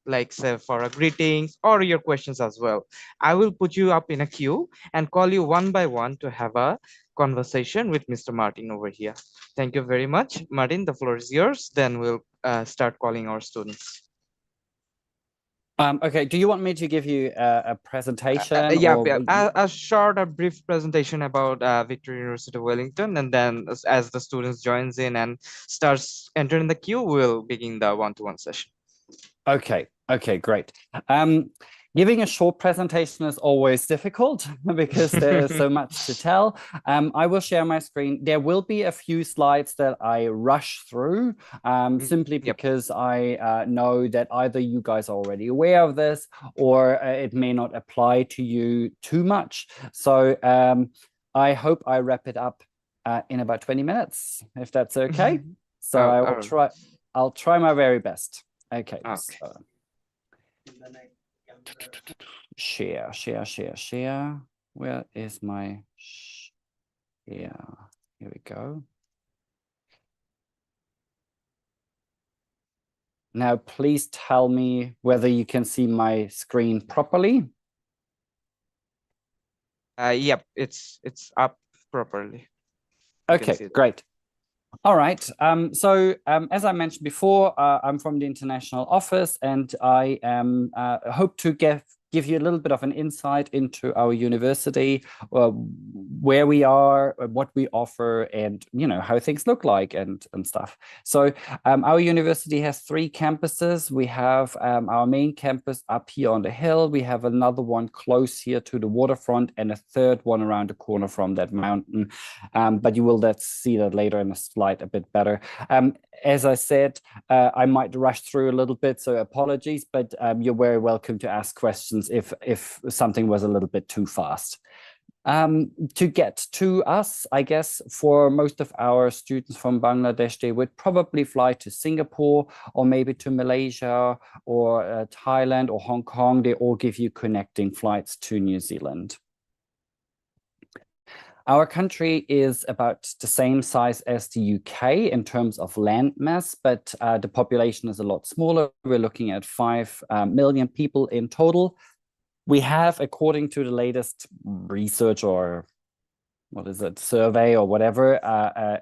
like say for a greetings or your questions as well. I will put you up in a queue and call you one by one to have a conversation with Mr. Martin over here. Thank you very much. Martin, the floor is yours. Then we'll start calling our students. Okay, do you want me to give you a presentation Yeah, or? yeah, a short, a brief presentation about Victoria University of Wellington, and then as the students joins in and starts entering the queue, we'll begin the one-to-one session. Okay, great. Giving a short presentation is always difficult because there's so much to tell. I will share my screen. There will be a few slides that I rush through simply because I know that either you guys are already aware of this or it may not apply to you too much. So I hope I wrap it up in about 20 minutes, if that's okay. So I'll try my very best. Okay. So. Share. Where is my share? Here we go. Now, please tell me whether you can see my screen properly. Yep, it's up properly. Okay, great. All right. As I mentioned before, I'm from the international office, and I hope to give you a little bit of an insight into our university, where we are, what we offer, and how things look like and stuff. So our university has 3 campuses. We have our main campus up here on the hill. We have another one close here to the waterfront, and a third one around the corner from that mountain. But you will see that later in the slide a bit better. As I said, I might rush through a little bit, so apologies, but you're very welcome to ask questions if something was a little bit too fast. To get to us, I guess for most of our students from Bangladesh, they would probably fly to Singapore or maybe to Malaysia or Thailand or Hong Kong. They all give you connecting flights to New Zealand. Our country is about the same size as the UK in terms of land mass, but the population is a lot smaller. We're looking at 5 million people in total. We have, according to the latest research or survey or whatever,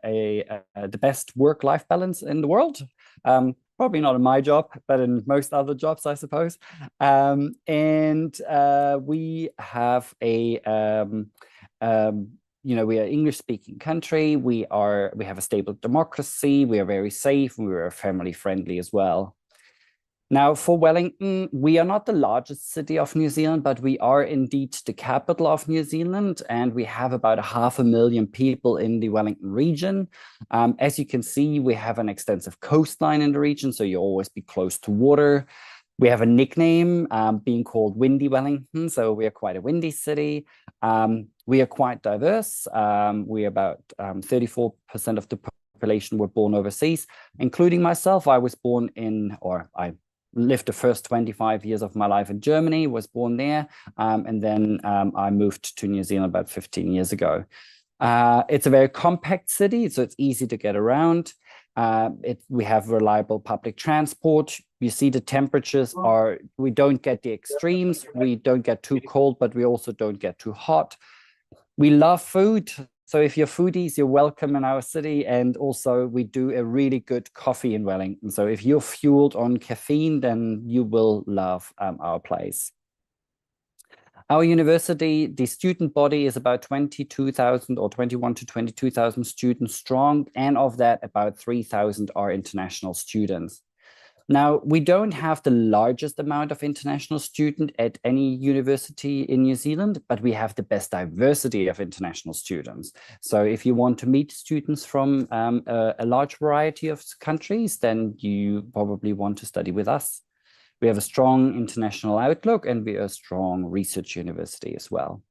the best work-life balance in the world. Probably not in my job, but in most other jobs, I suppose. We have we are English-speaking country. We have a stable democracy. We are very safe, and we are family friendly as well. Now, for Wellington, we are not the largest city of New Zealand, but we are indeed the capital of New Zealand, and we have about 500,000 people in the Wellington region. As you can see, we have an extensive coastline in the region, so you'll always be close to water. We have a nickname being called Windy Wellington, so we are quite a windy city. We are quite diverse. We about 34% of the population were born overseas, including myself. I was born I lived the first 25 years of my life in Germany, was born there, and then I moved to New Zealand about 15 years ago. It's a very compact city, so it's easy to get around. We have reliable public transport. You see the temperatures we don't get the extremes. We don't get too cold, but we also don't get too hot. We love food. So if you're foodies, you're welcome in our city. And also we do a really good coffee in Wellington. So if you're fueled on caffeine, then you will love our place. Our university, the student body is about 22,000 or 21 to 22,000 students strong. And of that, about 3,000 are international students. Now, we don't have the largest amount of international students at any university in New Zealand, but we have the best diversity of international students. So if you want to meet students from a large variety of countries, then you probably want to study with us. We have a strong international outlook, and we are a strong research university as well.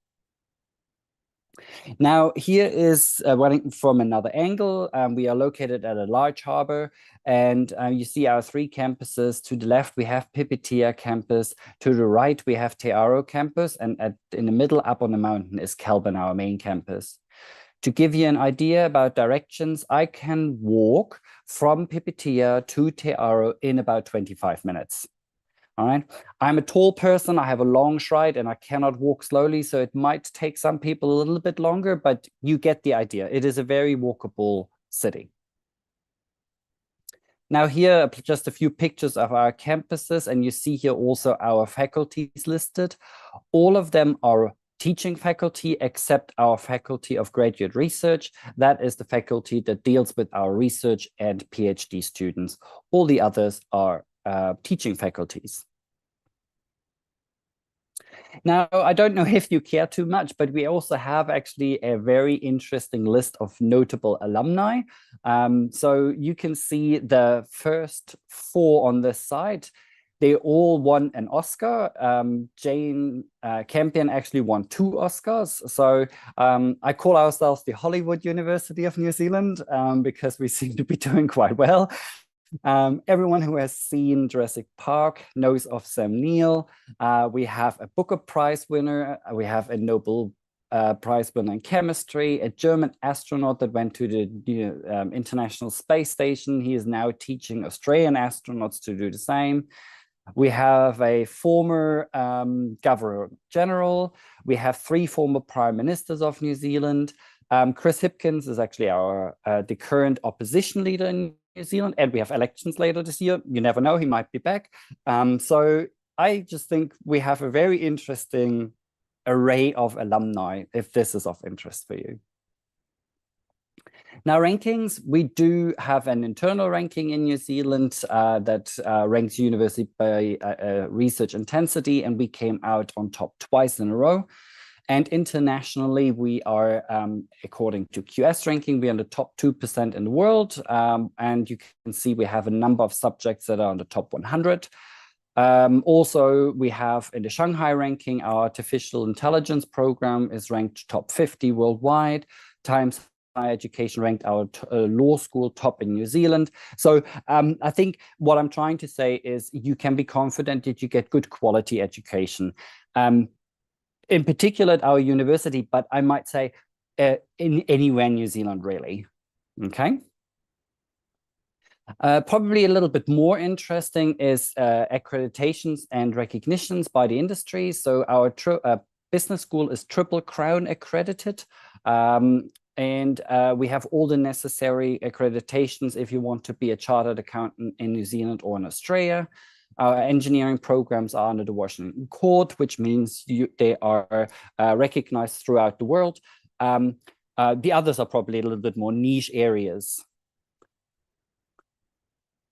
Now, here is Wellington from another angle. We are located at a large harbor, and you see our 3 campuses. To the left, we have Pipitea campus. To the right, we have Te Aro campus, and in the middle, up on the mountain, is Kelburn, our main campus. To give you an idea about directions, I can walk from Pipitea to Te Aro in about 25 minutes. All right. I'm a tall person. I have a long stride and I cannot walk slowly. So it might take some people a little bit longer, but you get the idea. It is a very walkable city. Now here are just a few pictures of our campuses, and you see here also our faculties listed. All of them are teaching faculty except our faculty of graduate research. That is the faculty that deals with our research and PhD students. All the others are teaching faculties. Now, I don't know if you care too much, but we also have actually a very interesting list of notable alumni. So you can see the first 4 on this side. They all won an Oscar. Jane Campion actually won 2 Oscars. So I call ourselves the Hollywood University of New Zealand because we seem to be doing quite well. Everyone who has seen Jurassic Park knows of Sam Neill. We have a Booker Prize winner. We have a Nobel Prize winner in chemistry, a German astronaut that went to the International Space Station. He is now teaching Australian astronauts to do the same. We have a former Governor General. We have 3 former Prime Ministers of New Zealand. Chris Hipkins is actually the current opposition leader in New Zealand, and we have elections later this year. You never know, he might be back. So I just think we have a very interesting array of alumni, if this is of interest for you. Now, rankings, we do have an internal ranking in New Zealand that ranks university by research intensity, and we came out on top twice in a row. And internationally, we are, according to QS ranking, we're in the top 2% in the world. And you can see we have a number of subjects that are on the top 100. Also, we have in the Shanghai ranking, our artificial intelligence program is ranked top 50 worldwide. Times Higher Education ranked our law school top in New Zealand. So I think what I'm trying to say is you can be confident that you get good quality education. In particular at our university, but I might say in anywhere in New Zealand, really. Okay. Probably a little bit more interesting is accreditations and recognitions by the industry. So our business school is Triple Crown accredited. And we have all the necessary accreditations if you want to be a chartered accountant in New Zealand or in Australia. Our engineering programs are under the Washington Court, which means they are recognized throughout the world. The others are probably a little bit more niche areas.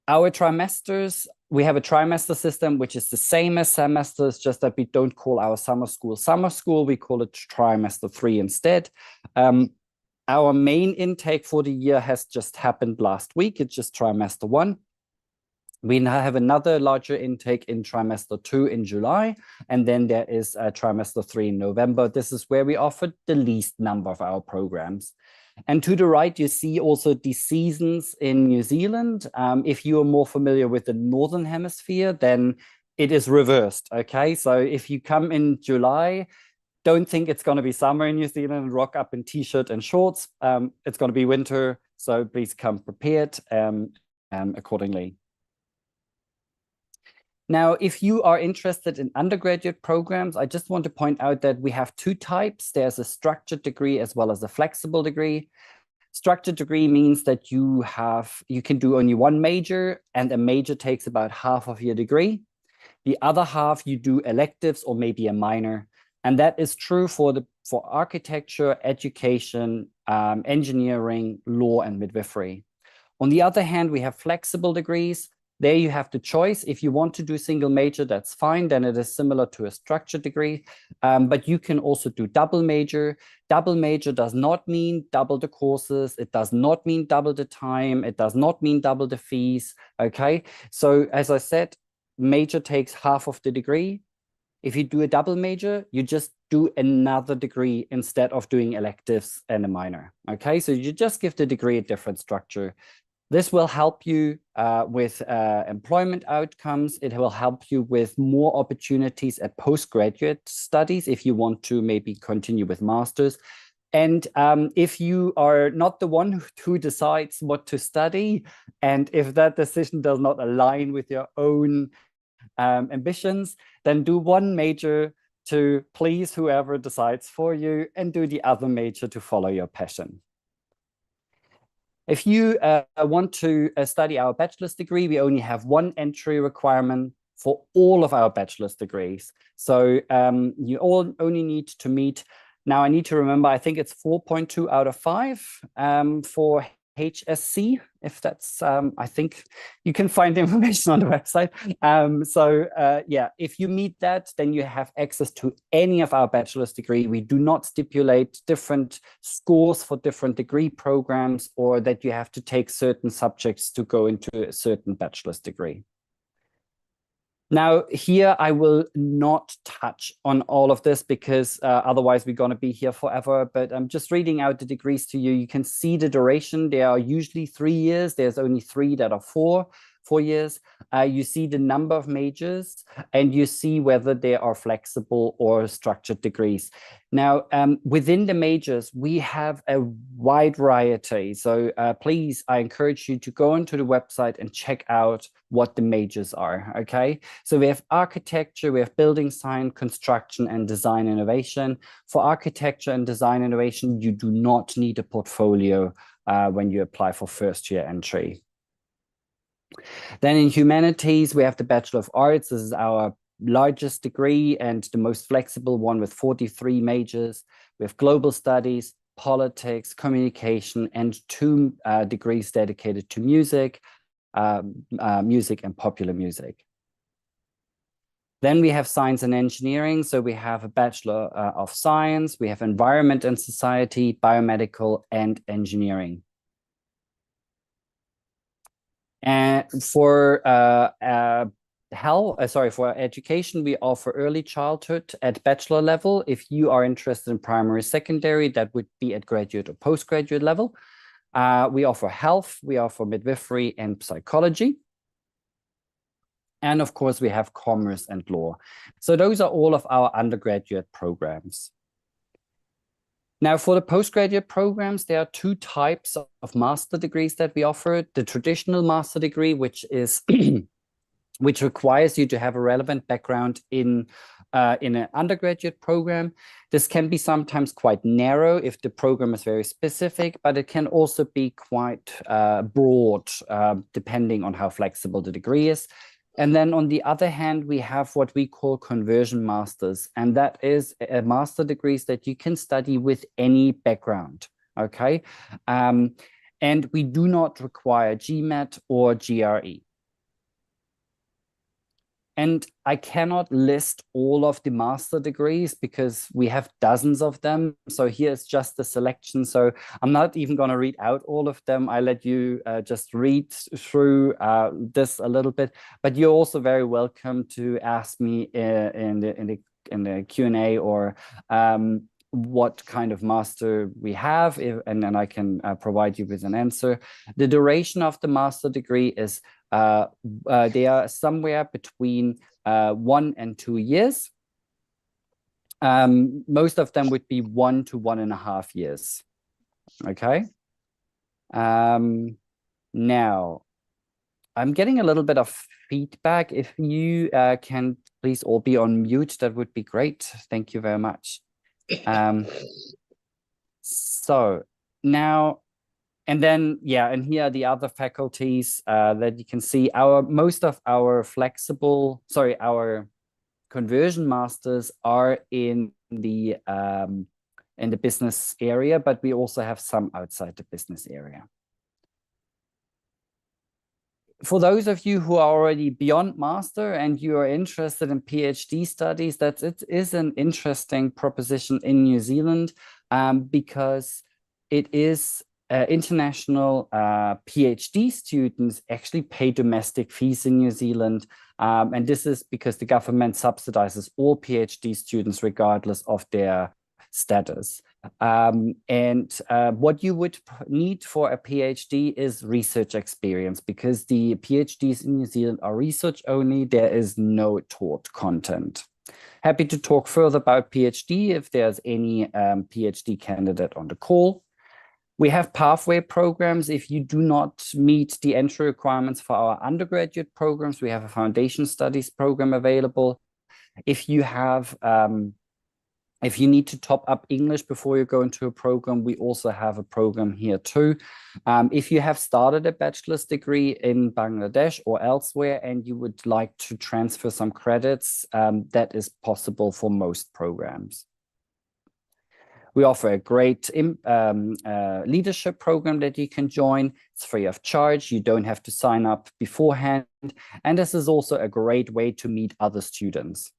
Our trimesters, we have a trimester system, which is the same as semesters, just that we don't call our summer school, we call it trimester 3 instead. Our main intake for the year has just happened last week. It's just trimester 1. We now have another larger intake in trimester 2 in July, and then there is a trimester 3 in November. This is where we offered the least number of our programs. And to the right, you see also the seasons in New Zealand. If you are more familiar with the Northern Hemisphere, then it is reversed, okay? So if you come in July, don't think it's going to be summer in New Zealand and rock up in t-shirt and shorts. It's going to be winter, so please come prepared accordingly. Now, if you are interested in undergraduate programs, I just want to point out that we have 2 types. There's a structured degree as well as a flexible degree. Structured degree means that you can do only 1 major, and a major takes about half of your degree. The other half, you do electives or maybe a minor. And that is true for architecture, education, engineering, law, and midwifery. On the other hand, we have flexible degrees. There you have the choice. If you want to do single major, that's fine. Then it is similar to a structured degree. But you can also do double major. Double major does not mean double the courses. It does not mean double the time. It does not mean double the fees. Okay. So as I said, major takes half of the degree. If you do a double major, you just do another degree instead of doing electives and a minor. Okay. So you just give the degree a different structure. This will help you with employment outcomes. It will help you with more opportunities at postgraduate studies if you want to maybe continue with masters. And if you are not the one who decides what to study, and if that decision does not align with your own ambitions, then do one major to please whoever decides for you and do the other major to follow your passion. If you want to study our bachelor's degree, we only have one entry requirement for all of our bachelor's degrees. So you all only need to meet, now I need to remember, I think it's 4.2 out of 5 for HSC, if that's, I think you can find the information on the website. Yeah, if you meet that, then you have access to any of our bachelor's degree. We do not stipulate different scores for different degree programs or that you have to take certain subjects to go into a certain bachelor's degree. Now, here I will not touch on all of this because otherwise we're going to be here forever, but I'm just reading out the degrees to you. You can see the duration. They are usually 3 years. There's only 3 that are 4 years. You see the number of majors and you see whether they are flexible or structured degrees. Now, within the majors, we have a wide variety. So please, I encourage you to go onto the website and check out what the majors are, okay? So we have architecture, we have building science, construction, and design innovation. For architecture and design innovation, you do not need a portfolio when you apply for first-year entry. Then in humanities, we have the Bachelor of Arts. This is our largest degree and the most flexible one with 43 majors. We have global studies, politics, communication, and 2 degrees dedicated to music, music and popular music. Then we have science and engineering. So we have a Bachelor of Science, we have environment and society, biomedical, and engineering. And for for education, we offer early childhood at bachelor level. If you are interested in primary, secondary, that would be at graduate or postgraduate level. We offer health, we offer midwifery and psychology. And of course, we have commerce and law. So those are all of our undergraduate programs. Now, for the postgraduate programs, there are 2 types of master degrees that we offer. The traditional master degree, which is which requires you to have a relevant background in an undergraduate program. This can be sometimes quite narrow if the program is very specific, but it can also be quite broad, depending on how flexible the degree is. And then on the other hand, we have what we call conversion masters, and that is a master degrees that you can study with any background, okay? And we do not require GMAT or GRE. And I cannot list all of the master degrees because we have dozens of them. So here's just a selection. So I'm not even going to read out all of them. I let you just read through this a little bit. But you're also very welcome to ask me in the Q&A or what kind of master we have, and then I can provide you with an answer. The duration of the master degree is they are somewhere between 1 and 2 years. Most of them would be 1 to 1.5 years. Okay. Now, I'm getting a little bit of feedback. If you can please all be on mute, that would be great. Thank you very much. So now, and then, yeah, and here are the other faculties that you can see. Most of our our conversion masters are in the business area, but we also have some outside the business area. For those of you who are already beyond master and you are interested in PhD studies, it is an interesting proposition in New Zealand because it is international PhD students actually pay domestic fees in New Zealand. And this is because the government subsidizes all PhD students regardless of their status. What you would need for a PhD is research experience, because the PhDs in New Zealand are research only. There is no taught content. Happy to talk further about PhD if there's any PhD candidate on the call. We have pathway programs. If you do not meet the entry requirements for our undergraduate programs, we have a foundation studies program available. If you have, if you need to top up English before you go into a program, we also have a program here too. If you have started a bachelor's degree in Bangladesh or elsewhere and you would like to transfer some credits, that is possible for most programs. We offer a great leadership program that you can join. It's free of charge. You don't have to sign up beforehand. And this is also a great way to meet other students.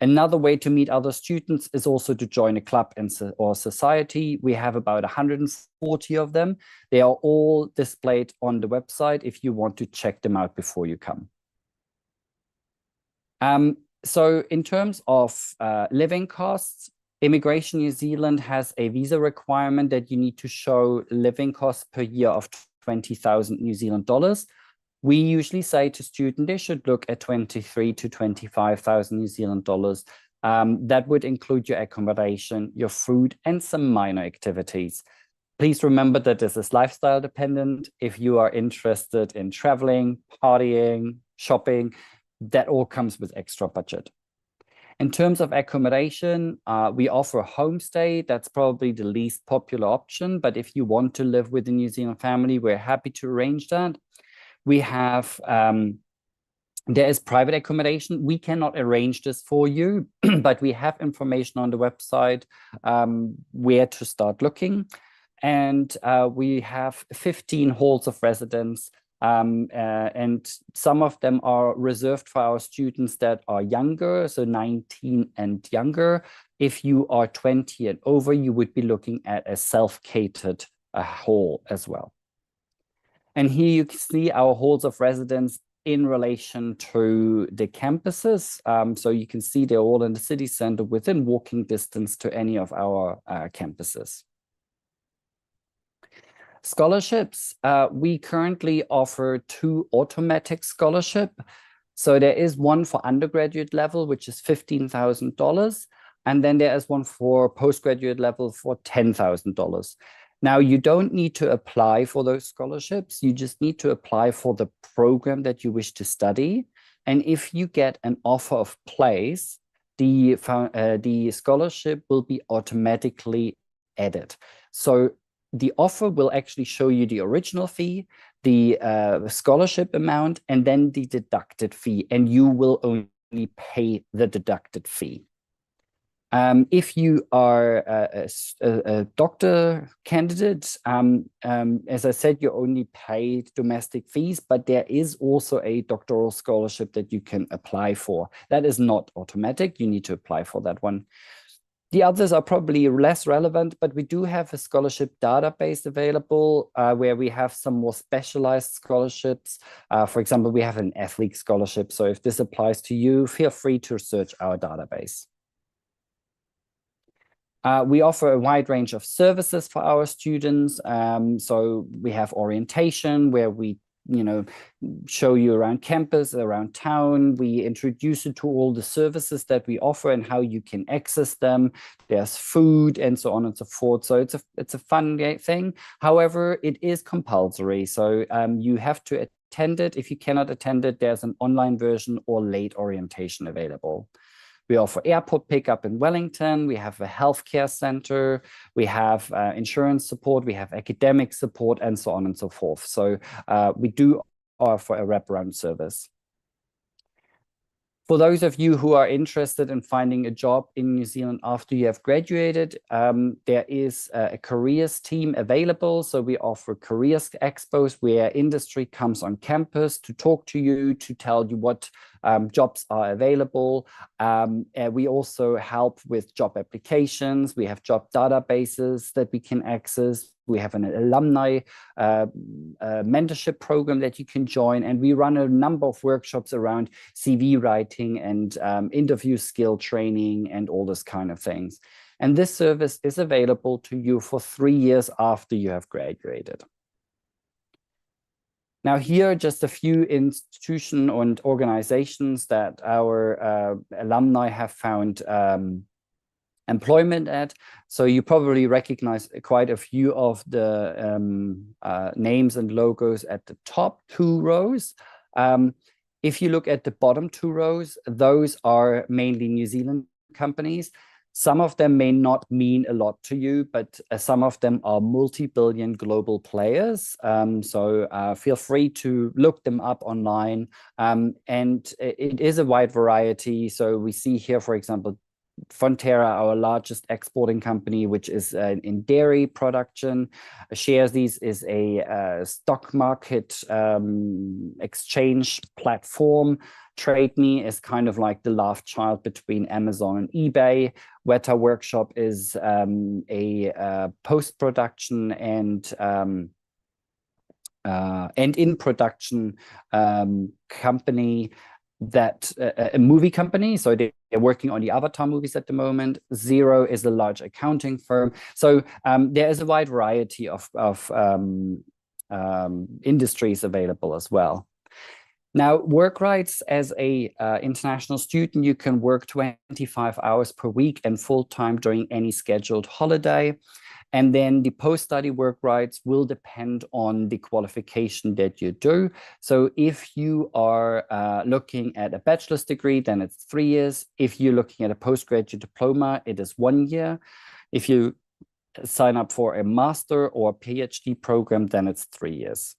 Another way to meet other students is also to join a club or society. We have about 140 of them. They are all displayed on the website if you want to check them out before you come. So in terms of living costs, Immigration New Zealand has a visa requirement that you need to show living costs per year of 20,000 New Zealand dollars. We usually say to students they should look at 23 to 25,000 New Zealand dollars. That would include your accommodation, your food, and some minor activities. Please remember that this is lifestyle dependent. If you are interested in traveling, partying, shopping, that all comes with extra budget. In terms of accommodation, we offer a homestay. That's probably the least popular option, but if you want to live with a New Zealand family, we're happy to arrange that. We have, there is private accommodation. We cannot arrange this for you, but we have information on the website where to start looking. And we have 15 halls of residence. And some of them are reserved for our students that are younger, so 19 and younger. If you are 20 and over, you would be looking at a self-catered hall as well. And here you can see our halls of residence in relation to the campuses. So you can see they're all in the city center within walking distance to any of our campuses. Scholarships, we currently offer 2 automatic scholarship. So there is one for undergraduate level, which is $15,000. And then there is one for postgraduate level for $10,000. Now, you don't need to apply for those scholarships. You just need to apply for the program that you wish to study. And if you get an offer of place, the scholarship will be automatically added. So the offer will actually show you the original fee, the scholarship amount, and then the deducted fee, and you will only pay the deducted fee. If you are a doctor candidate, as I said, you only pay domestic fees, but there is also a doctoral scholarship that you can apply for. That is not automatic. You need to apply for that one. The others are probably less relevant, but we do have a scholarship database available where we have some more specialized scholarships. For example, we have an athlete scholarship. So if this applies to you, feel free to search our database. We offer a wide range of services for our students. So we have orientation where we show you around campus, around town. We introduce you to all the services that we offer and how you can access them. There's food and so on and so forth. So it's a fun thing. However, it is compulsory. So you have to attend it. If you cannot attend it, there's an online version or late orientation available. We offer airport pickup in Wellington. We have a healthcare center. We have insurance support. We have academic support and so on and so forth. So we do offer a wraparound service. For those of you who are interested in finding a job in New Zealand after you have graduated, there is a careers team available. So we offer careers expos where industry comes on campus to talk to you, to tell you what jobs are available. We also help with job applications. We have job databases that we can access. We have an alumni mentorship program that you can join. And we run a number of workshops around CV writing and interview skill training and all this kind of things. And this service is available to you for 3 years after you have graduated. Now here, just a few institutions and organizations that our alumni have found employment at. So you probably recognize quite a few of the names and logos at the top 2 rows. If you look at the bottom 2 rows, those are mainly New Zealand companies. Some of them may not mean a lot to you, but some of them are multi-billion global players. So feel free to look them up online. And it is a wide variety. So we see here, for example, Fonterra, our largest exporting company, which is in dairy production. Sharesies is a stock market exchange platform. TradeMe is kind of like the love child between Amazon and eBay. Weta Workshop is a post-production and in production company, that a movie company. So they're working on the Avatar movies at the moment. Xero is a large accounting firm. So there is a wide variety of industries available as well. Now, work rights as a international student, you can work 25 hours per week and full-time during any scheduled holiday. And then the post-study work rights will depend on the qualification that you do. So if you are looking at a bachelor's degree, then it's 3 years. If you're looking at a postgraduate diploma, it is 1 year. If you sign up for a master or PhD program, then it's 3 years.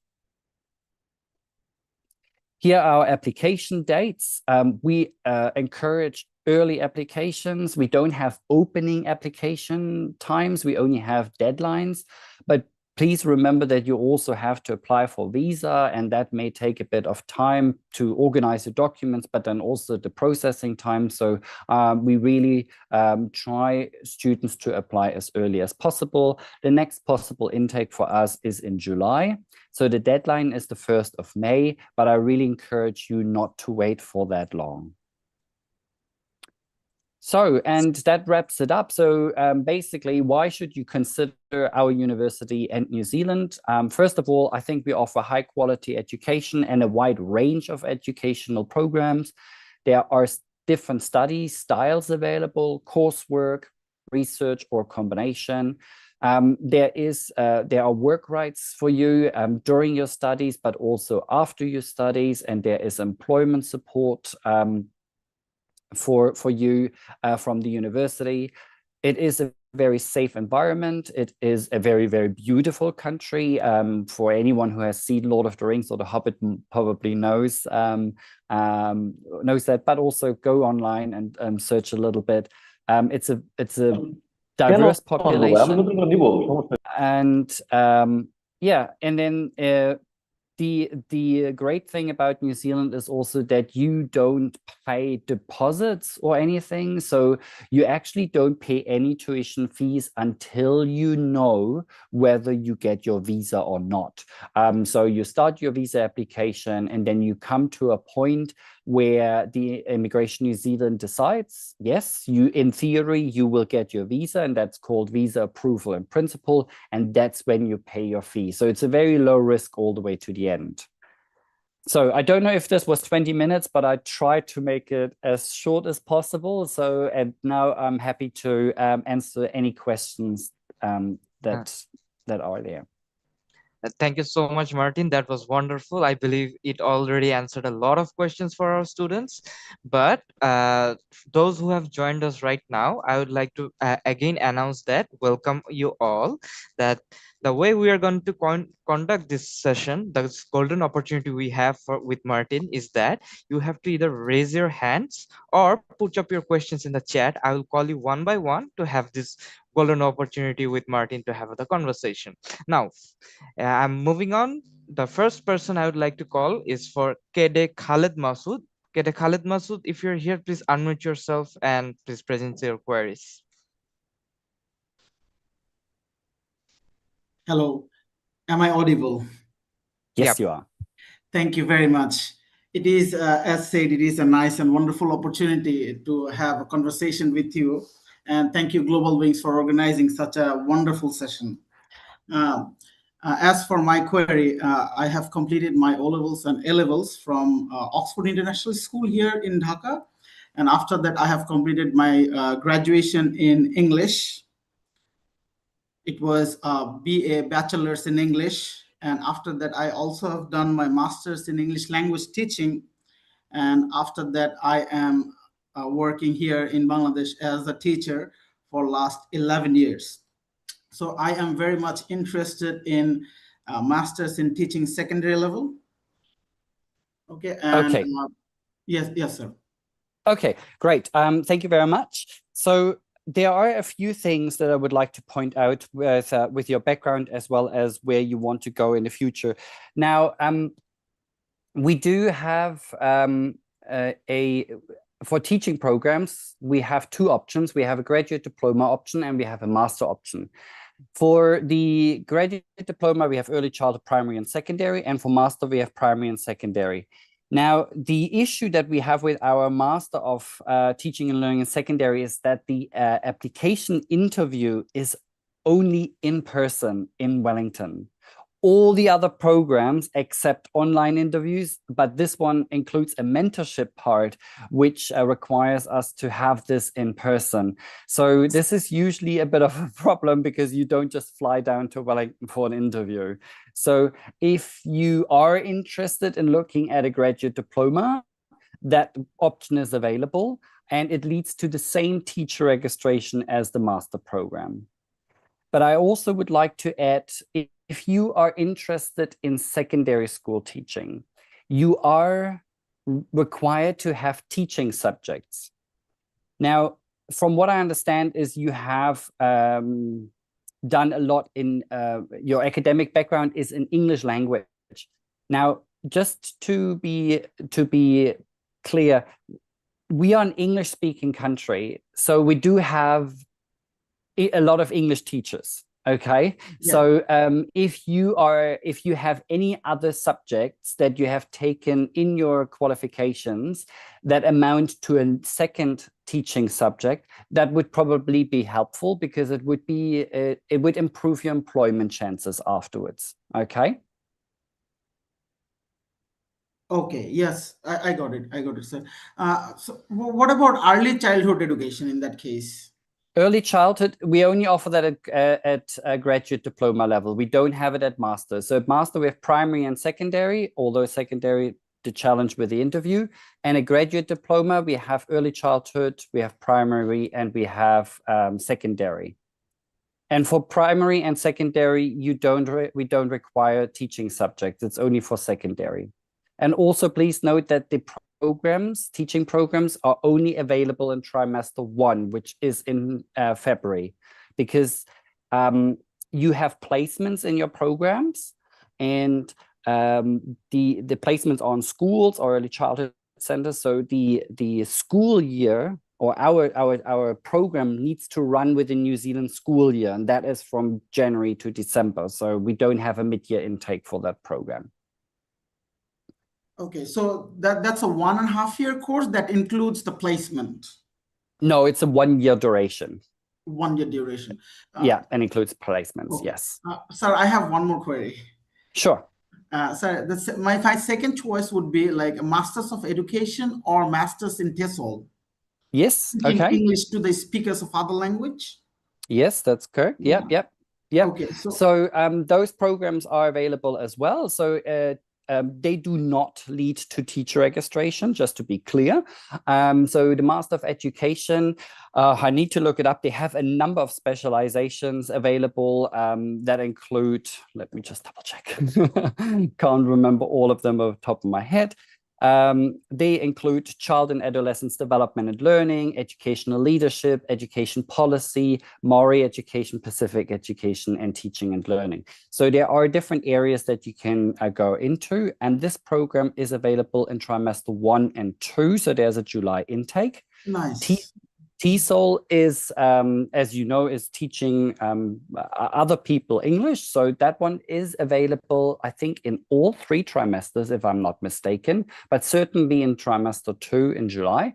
Here are our application dates. We encourage early applications. We don't have opening application times. We only have deadlines. But please remember that you also have to apply for visa, and that may take a bit of time to organize the documents, but then also the processing time. So we really try students to apply as early as possible. The next possible intake for us is in July. So the deadline is the 1st of May, but I really encourage you not to wait for that long. So, and that wraps it up. So basically, why should you consider our university and New Zealand? First of all, I think we offer high quality education and a wide range of educational programs. There are different study styles available, coursework, research, or combination. There are work rights for you during your studies, but also after your studies, and there is employment support for you from the university. It is a very safe environment. It is a very, very beautiful country. For anyone who has seen Lord of the Rings or The Hobbit probably knows that, but also go online and search a little bit. It's a diverse population. And yeah, and then the great thing about New Zealand is also that you don't pay deposits or anything. So you actually don't pay any tuition fees until you know whether you get your visa or not. So you start your visa application, and then you come to a point where the Immigration New Zealand decides, yes, in theory, you will get your visa, and that's called visa approval in principle, and that's when you pay your fee. So it's a very low risk all the way to the end. So I don't know if this was 20 minutes, but I tried to make it as short as possible. So, and now I'm happy to answer any questions that are there. Thank you so much, Martin. That was wonderful. I believe it already answered a lot of questions for our students. But those who have joined us right now, I would like to again announce that welcome you all. That the way we are going to conduct this session, the golden opportunity we have with Martin is that you have to either raise your hands or put up your questions in the chat. I will call you one by one to have this golden opportunity with Martin to have the conversation. Now, I'm moving on. The first person I would like to call is for Kede Khaled Masood. Kede Khaled Masood, if you're here, please unmute yourself and please present your queries. Hello, am I audible? Yes, you are. Thank you very much. It is, as said, it is a nice and wonderful opportunity to have a conversation with you. And thank you, Globalwings, for organizing such a wonderful session. As for my query, I have completed my O-levels and A-levels from Oxford International School here in Dhaka. And after that, I have completed my graduation in English. It was BA, Bachelor's in English. And after that, I also have done my master's in English language teaching. And after that, I am working here in Bangladesh as a teacher for last 11 years. So I am very much interested in master's in teaching secondary level. Okay. And Okay. yes, sir. Okay, great. Thank you very much. So there are a few things that I would like to point out with your background as well as where you want to go in the future. Now, we do have for teaching programs, we have two options. We have a graduate diploma option and we have a master option. For the graduate diploma, we have early childhood, primary and secondary, and for master, we have primary and secondary. Now, the issue that we have with our Master of Teaching and Learning in Secondary is that the application interview is only in person in Wellington. All the other programs accept online interviews, but this one includes a mentorship part, which requires us to have this in person. So this is usually a bit of a problem because you don't just fly down to Wellington for an interview. So if you are interested in looking at a graduate diploma, that option is available, and it leads to the same teacher registration as the master program. But I also would like to add, if you are interested in secondary school teaching, you are required to have teaching subjects. Now, from what I understand is you have done a lot in your academic background is in English language. Now, just to be clear, we are an English-speaking country, so we do have a lot of English teachers. Okay, yeah. So if you have any other subjects that you have taken in your qualifications that amount to a second teaching subject, that would probably be helpful because it would improve your employment chances afterwards. Okay. Okay. Yes, I got it. Sir. So what about early childhood education in that case? Early childhood, we only offer that at a graduate diploma level. We don't have it at master. So at master, we have primary and secondary, although secondary, the challenge with the interview. And a graduate diploma, we have early childhood, we have primary, and we have secondary. And for primary and secondary, we don't require teaching subjects. It's only for secondary. And also, please note that the teaching programs are only available in trimester 1, which is in February, because you have placements in your programs, and the placements are on schools or early childhood centers. So the school year or our program needs to run with the New Zealand school year, and that is from January to December. So we don't have a mid-year intake for that program. Okay, so that's a 1.5 year course that includes the placement. No, it's a 1 year duration. 1 year duration. Yeah, and includes placements. Okay. Yes. Sir, I have one more query. Sure. Sir, my second choice would be like a Masters of Education or Masters in TESOL. Yes. In okay. English to the speakers of other language. Yes, that's correct. Yeah. Yep. Okay. So those programs are available as well. So they do not lead to teacher registration, just to be clear. So the Master of Education, I need to look it up. They have a number of specializations available that include, let me just double check. Can't remember all of them off the top of my head. They include child and adolescence development and learning, educational leadership, education policy, Maori education, Pacific education, and teaching and learning. So there are different areas that you can go into, and this program is available in trimester 1 and 2. So there's a July intake. Nice. TESOL is, as you know, is teaching other people English. So that one is available, I think, in all 3 trimesters, if I'm not mistaken, but certainly in trimester 2 in July.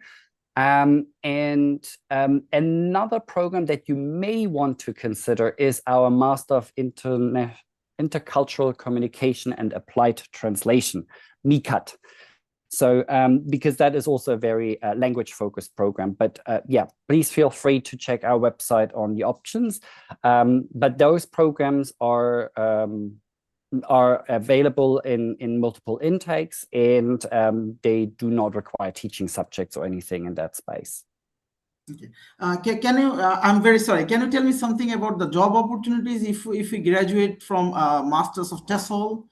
And another program that you may want to consider is our Master of Intercultural Communication and Applied Translation, MICAT. So because that is also a very language focused program, but yeah, please feel free to check our website on the options. But those programs are available in multiple intakes, and they do not require teaching subjects or anything in that space. Okay. Can you, I'm very sorry, can you tell me something about the job opportunities if we graduate from Masters of TESOL?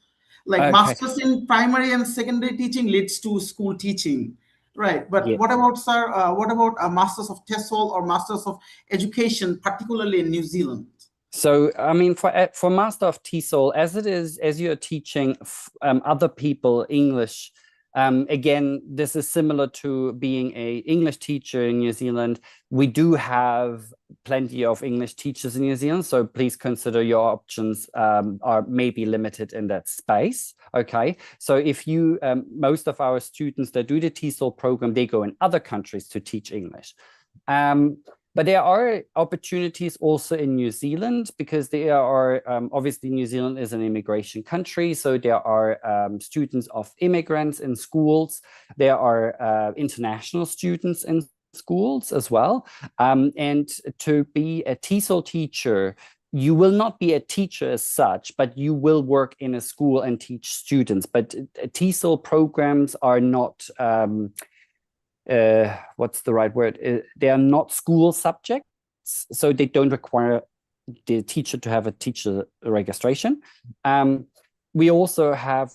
Like Okay. Masters in primary and secondary teaching leads to school teaching, right? But Yeah. what about, sir, what about a Masters of TESOL or Masters of Education, particularly in New Zealand? So, I mean, for Master of TESOL, as you're teaching other people English, again, this is similar to being an English teacher in New Zealand. We do have plenty of English teachers in New Zealand, so please consider your options are maybe limited in that space. Okay, so if you, most of our students that do the TESOL program, they go in other countries to teach English. But there are opportunities also in New Zealand, because there are, obviously New Zealand is an immigration country. So there are students of immigrants in schools. There are international students in schools as well. And to be a TESOL teacher, you will not be a teacher as such, but you will work in a school and teach students. But TESOL programs are not... what's the right word? They are not school subjects, so they don't require the teacher to have a teacher registration. We also have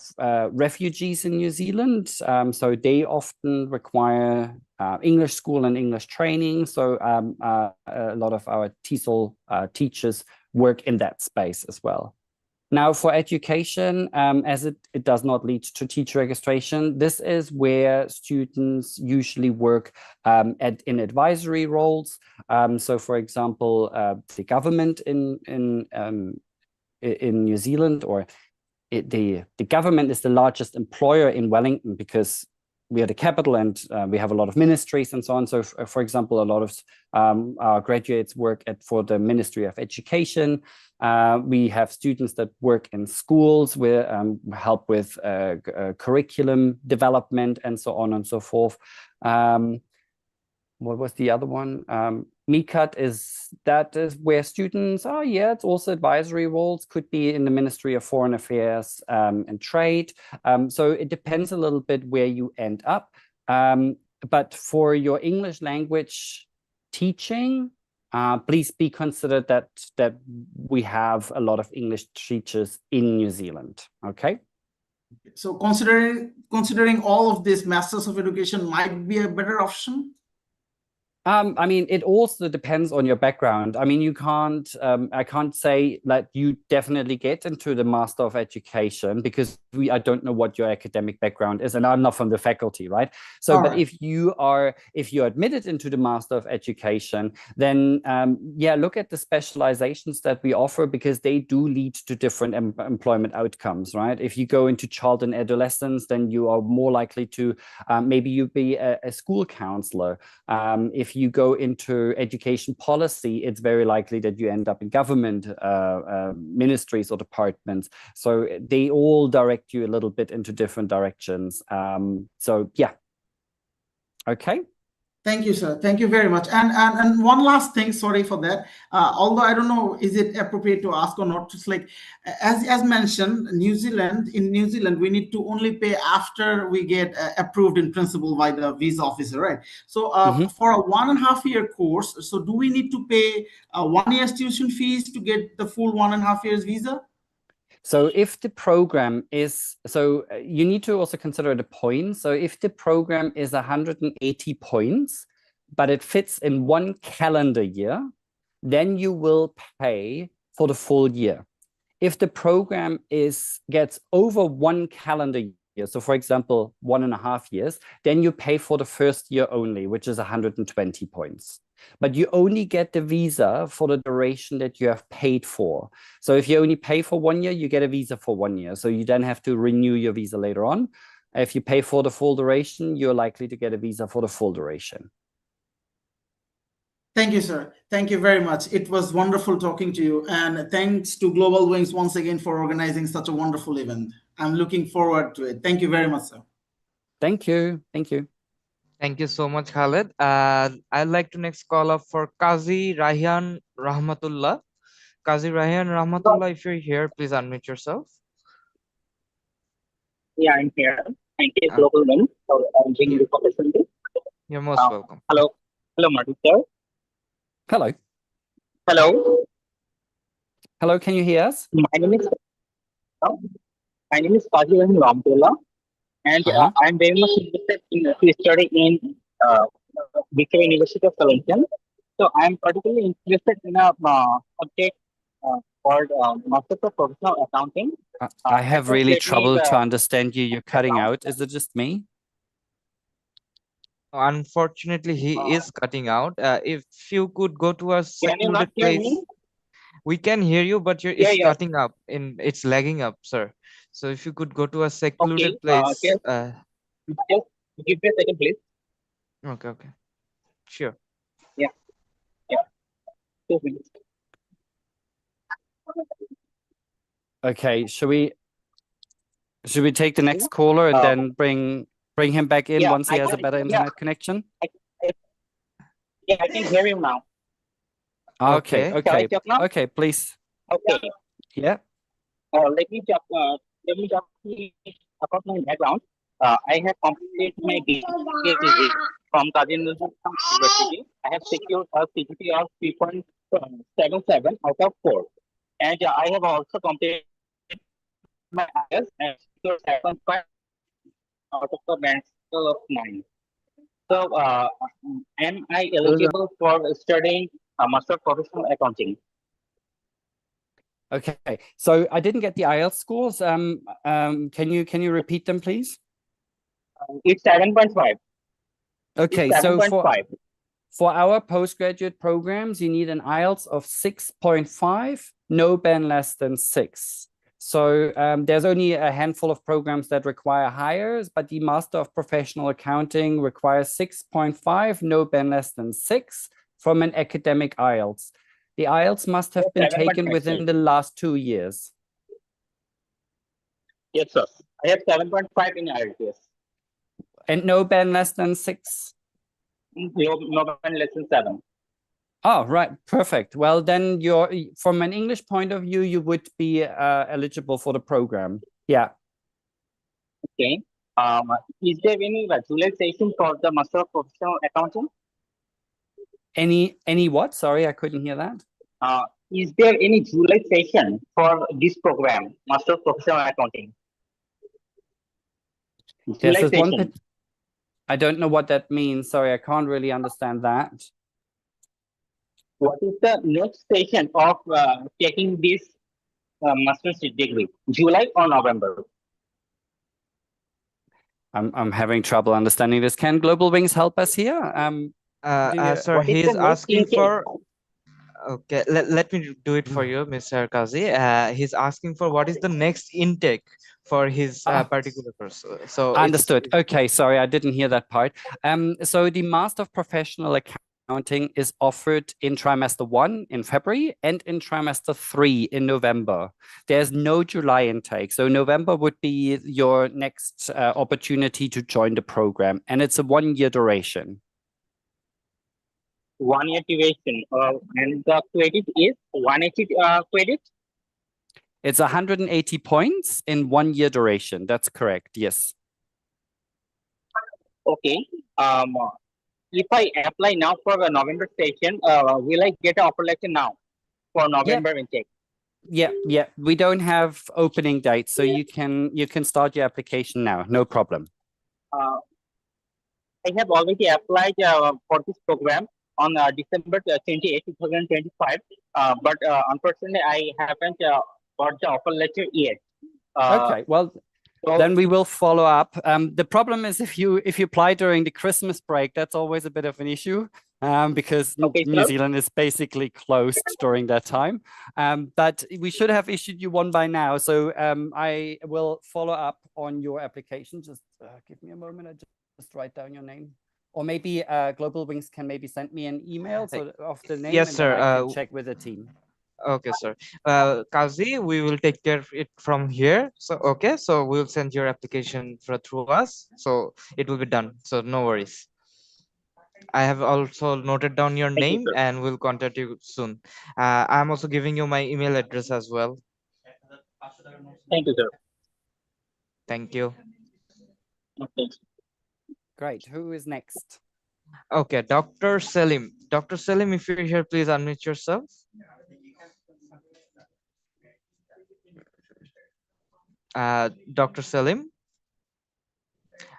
refugees in New Zealand, so they often require English school and English training. So a lot of our TESOL teachers work in that space as well. Now, for education, as it does not lead to teacher registration, this is where students usually work in advisory roles. So, for example, the government in New Zealand, or the government is the largest employer in Wellington, because we are the capital, and we have a lot of ministries and so on. So, for example, a lot of our graduates work for the Ministry of Education. We have students that work in schools, we help with curriculum development and so on and so forth. What was the other one? MICAT is where students are. Yeah, it's also advisory roles, could be in the Ministry of Foreign Affairs and Trade. So it depends a little bit where you end up. But for your English language teaching, please be considered that we have a lot of English teachers in New Zealand. Okay. So considering all of this, Masters of Education might be a better option. I mean, it also depends on your background. I mean, you can't, I can't say that you definitely get into the Master of Education, because I don't know what your academic background is, and I'm not from the faculty, right? So, All but right. if you're admitted into the Master of Education, then yeah, look at the specializations that we offer, because they do lead to different employment outcomes, right? If you go into child and adolescence, then you are more likely to maybe you be a school counselor. If you go into education policy, it's very likely that you end up in government ministries or departments. So they all direct you a little bit into different directions. So yeah. Okay. Thank you, sir. Thank you very much. And one last thing, sorry for that. Although I don't know, is it appropriate to ask or not? Just like, as mentioned, in New Zealand, we need to only pay after we get approved in principle by the visa officer, right? So for a 1.5 year course, so do we need to pay 1 year's tuition fees to get the full 1.5 years visa? So if the program is, so you need to also consider the points. So if the program is 180 points, but it fits in 1 calendar year, then you will pay for the full year. If the program gets over 1 calendar year, so for example, 1.5 years, then you pay for the first year only, which is 120 points. But you only get the visa for the duration that you have paid for. So if you only pay for 1 year, you get a visa for 1 year. So you then have to renew your visa later on. If you pay for the full duration, you're likely to get a visa for the full duration. Thank you, sir. Thank you very much. It was wonderful talking to you. And thanks to Globalwings once again for organizing such a wonderful event. I'm looking forward to it. Thank you very much, sir. Thank you. Thank you. Thank you so much, Khaled. I'd like to next call up for Qazi Rayhan Rahmatullah. Qazi Rayhan Rahmatullah, if you're here, please unmute yourself. Yeah, I'm here. Thank you, Uh, Globalwings, for arranging the opportunity. you're most welcome. Hello. Hello, Martin, sir. Hello. Hello. Hello, can you hear us? My name is Qazi Rahmatullah, and I'm very much interested in to study in Victoria University of Wellington. So I'm particularly interested in a subject called Master of Professional Accounting. I have that really led me trouble to the understand you. You're cutting out. Is it just me? Unfortunately, he is cutting out. If you could go to a Can you not secluded hear place, me? we can hear you, but Yeah, it's yeah. cutting up and it's lagging up, sir. So if you could go to a Okay. secluded place, Just give me a second, please. okay, sure. Yeah. 2 minutes. Okay, should we take the next caller and then bring him back in Yeah, once he has a better yeah, internet connection? yeah, I can hear you now. Okay, Okay. Shall I okay, talk now? okay, please. Okay. Yeah. Let me talk about my background. I have completed my BA from Kazi University. I have secured a CGPA of 3.77 out of 4. And I have also completed my IELTS and secured 7.5 out of the band scale of 9. So, am I eligible for studying Master of Professional Accounting? Okay, so I didn't get the IELTS scores. Can you repeat them, please? It's 7.5. Okay, It's so 7.5. for our postgraduate programs, you need an IELTS of 6.5, no band less than 6. So there's only a handful of programs that require higher, but the Master of Professional Accounting requires 6.5, no band less than 6 from an academic IELTS. The IELTS must have been taken within the last 2 years. Yes, sir. I have 7.5 in IELTS. And no band less than 6? No band less than 7. Oh, right. Perfect. Well, then from an English point of view, you would be eligible for the program. Yeah. Okay. Is there any visualization for the Master of Professional Accounting? Any what? Sorry, I couldn't hear that. Is there any visualization for this program, Master of Professional Accounting? Yes, there's one. Visualization. I don't know what that means. Sorry, I can't really understand that. What is the next station of taking this master's degree? July or November? I'm having trouble understanding this. Can Globalwings help us here? Sir, What is he's the next asking intake? for. Okay, let me do it for you, Mr. Qazi. He's asking for what is the next intake for his particular course. So understood. Okay, sorry, I didn't hear that part. So the Master of Professional Accounting is offered in trimester 1 in February and in trimester 3 in November. There's no July intake, so November would be your next opportunity to join the program, and it's a 1-year duration. 1-year duration, and the credit is 180 credit. It's 180 points in 1-year duration. That's correct. Yes. Okay. If I apply now for the November session, will I get an offer letter now for November intake? Yeah. We don't have opening dates, so you can start your application now. No problem. I have already applied for this program on December 28, 2025, but unfortunately, I haven't got the offer letter yet. Okay, well, then we will follow up. The problem is if you apply during the Christmas break, that's always a bit of an issue because New Zealand is basically closed during that time. But we should have issued you one by now. So I will follow up on your application. Just give me a moment. I just write down your name. Or maybe Globalwings can maybe send me an email of the name, yes, and sir. then I can check with the team. Okay, sir. Kazi, we will take care of it from here. So, okay, so we'll send your application through us. So it will be done. So no worries. I have also noted down your Thank you, name sir. and will contact you soon. I'm also giving you my email address as well. Thank you, sir. Thank you. Okay. Great. Who is next? Okay, Dr. Selim. Dr. Selim, if you're here, please unmute yourself. Dr. Selim.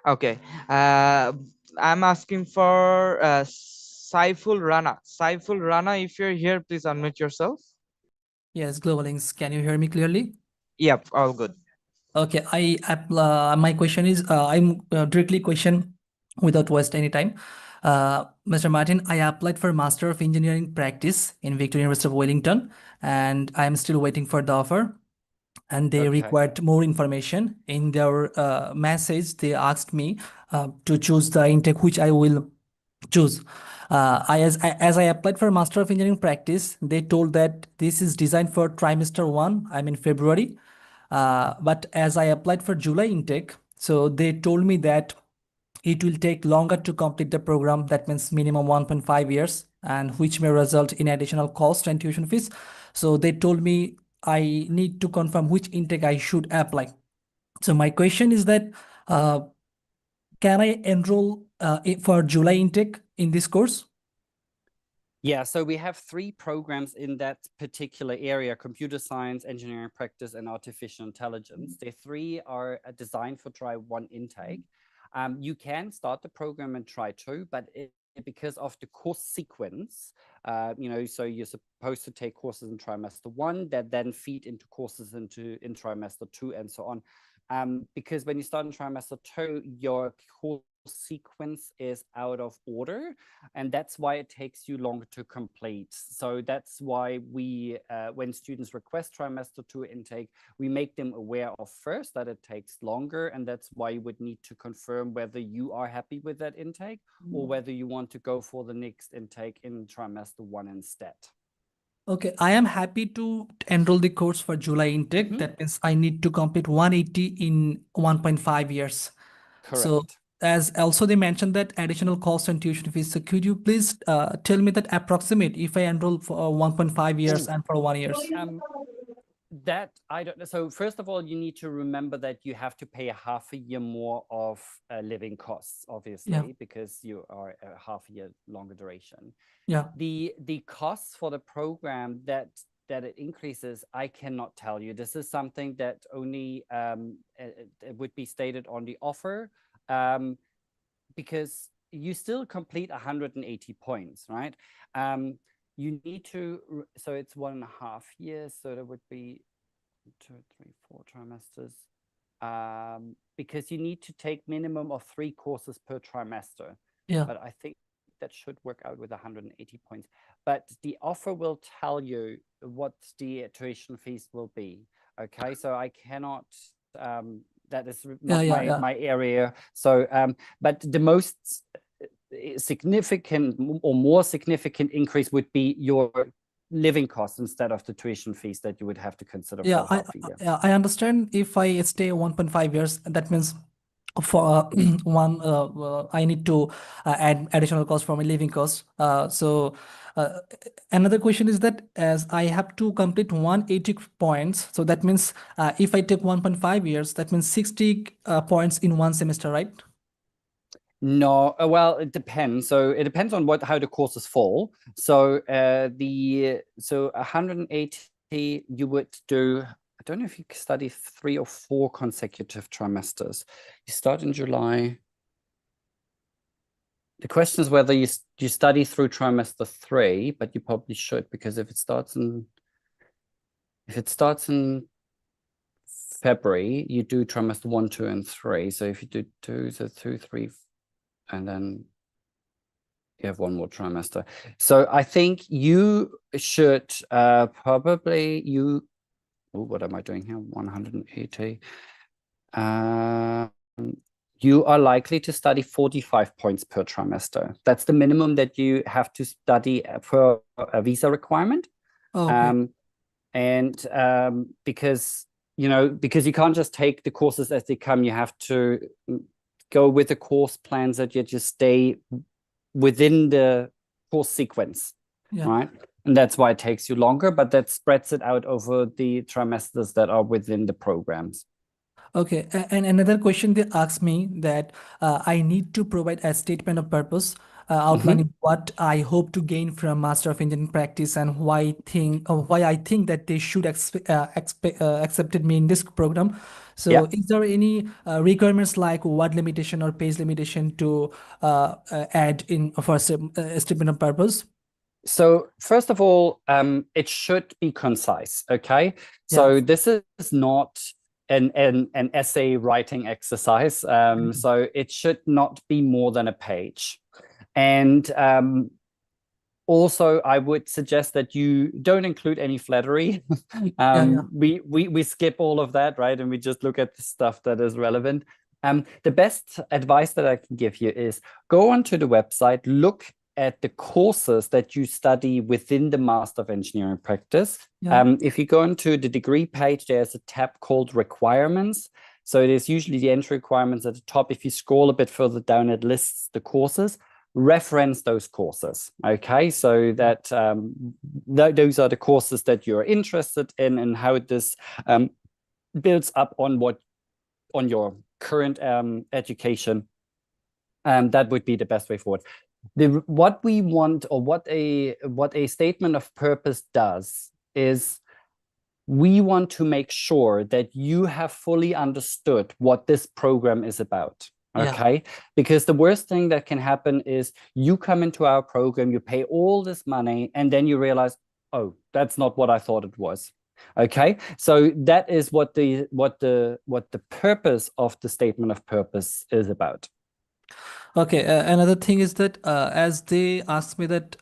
Okay. I'm asking for Saiful Rana. Saiful Rana, if you're here, please unmute yourself. Yes, Globalwings. Can you hear me clearly? Yep, all good. Okay, my question is, I'm directly question without waste any time. Mr. Martin, I applied for Master of Engineering Practice in Victoria University of Wellington, and I'm still waiting for the offer. And they Okay. required more information. In their message, they asked me to choose the intake which I will choose. As I applied for Master of Engineering Practice, they told that this is designed for trimester 1, I mean February. But as I applied for July intake, so they told me that it will take longer to complete the program. That means minimum 1.5 years, and which may result in additional cost and tuition fees. So they told me I need to confirm which intake I should apply. So my question is that, can I enroll for July intake in this course? Yeah, so we have 3 programs in that particular area: computer science, engineering practice, and artificial intelligence. The 3 are designed for try 1 intake. You can start the program and try 2, but because of the course sequence, so you're supposed to take courses in trimester 1 that then feed into courses in trimester 2 and so on. Because when you start in trimester 2, your course sequence is out of order, and that's why it takes you longer to complete. So that's why we, when students request trimester 2 intake, we make them aware of first that it takes longer, and that's why you would need to confirm whether you are happy with that intake or whether you want to go for the next intake in trimester 1 instead. Okay, I am happy to enroll the course for July intake. That means I need to complete 180 in 1.5 years. Correct. So as also they mentioned that additional cost and tuition fees. So could you please tell me that approximate if I enroll for 1.5 years and for 1 year? That I don't know. So first of all, you need to remember that you have to pay a half a year more of living costs, obviously, because you are a half a year longer duration. Yeah. The costs for the program that it increases, I cannot tell you. This is something that only it would be stated on the offer, because you still complete 180 points, right? You need to, so it's 1.5 years, so that would be 2, 3, 4 trimesters, because you need to take minimum of 3 courses per trimester. Yeah. But I think that should work out with 180 points. But the offer will tell you what the tuition fees will be. Okay, so I cannot, that is not my area. So, but the most significant or more significant increase would be your living costs instead of the tuition fees that you would have to consider for half a year. I understand if I stay 1.5 years, that means for I need to add additional cost for my living costs. So another question is that as I have to complete 180 points, so that means if I take 1.5 years, that means 60 points in 1 semester, right? No, well, it depends. So it depends on how the courses fall. So so 180 you would do. I don't know if you study 3 or 4 consecutive trimesters. You start in July. The question is whether you study through trimester 3, but you probably should, because if it starts in February, you do trimester 1, 2, and 3. So if you do 2, so 2, 3, and then you have 1 more trimester. So I think you should probably what am I doing here? 180. You are likely to study 45 points per trimester. That's the minimum that you have to study for a visa requirement. Okay. And because you can't just take the courses as they come, you have to go with the course plans that you just stay within the course sequence, right? And that's why it takes you longer, but that spreads it out over the trimesters that are within the programs. Okay, and another question they asked me that I need to provide a statement of purpose outlining what I hope to gain from Master of Engineering practice and why I think that they should accepted me in this program. So is there any requirements like word limitation or page limitation to add in for a statement of purpose? So first of all, it should be concise, okay? So this is not an essay writing exercise. So it should not be more than a page. And also, I would suggest that you don't include any flattery. We skip all of that, right? And we just look at the stuff that is relevant. The best advice that I can give you is go onto the website, look at the courses that you study within the Master of Engineering practice. If you go into the degree page, there's a tab called Requirements. So it is usually the entry requirements at the top. If you scroll a bit further down, it lists the courses. Reference those courses, okay? So that those are the courses that you're interested in and how this builds up on your current education. That would be the best way forward. What we want, or what a statement of purpose does, is we want to make sure that you have fully understood what this program is about. Okay, because the worst thing that can happen is you come into our program, you pay all this money, and then you realize, oh, that's not what I thought it was. Okay, so that is what the purpose of the statement of purpose is about. Okay, another thing is that as they asked me that,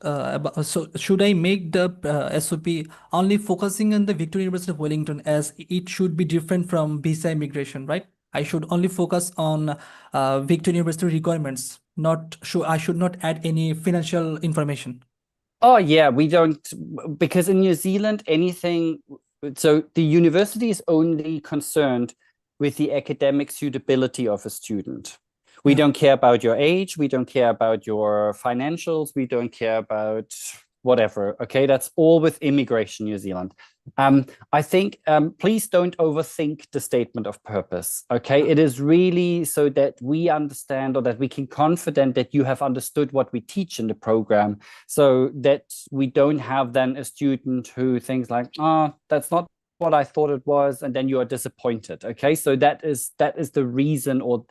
so should I make the SOP only focusing on the Victoria University of Wellington, as it should be different from visa immigration, right? I should only focus on Victoria University requirements, I should not add any financial information. Oh yeah, we don't, because in New Zealand, so the university is only concerned with the academic suitability of a student. We don't care about your age. We don't care about your financials. We don't care about whatever. Okay, that's all with Immigration New Zealand. I think please don't overthink the statement of purpose. Okay, it is really so that we understand, or that we can confident that you have understood what we teach in the program, so that we don't have then a student who thinks like, oh, that's not what I thought it was, and then you are disappointed. Okay, so that is the reason, or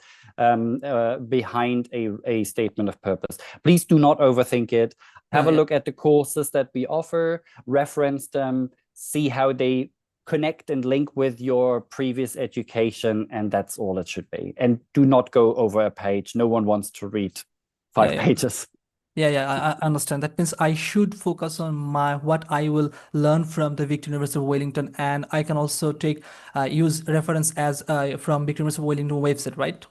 behind a statement of purpose. Please do not overthink it. Have a look at the courses that we offer, reference them, see how they connect and link with your previous education, and that's all it should be. And do not go over a page. No one wants to read 5 pages. I understand. That means I should focus on what I will learn from the Victoria University of Wellington, and I can also use reference as from Victoria University of Wellington website, right?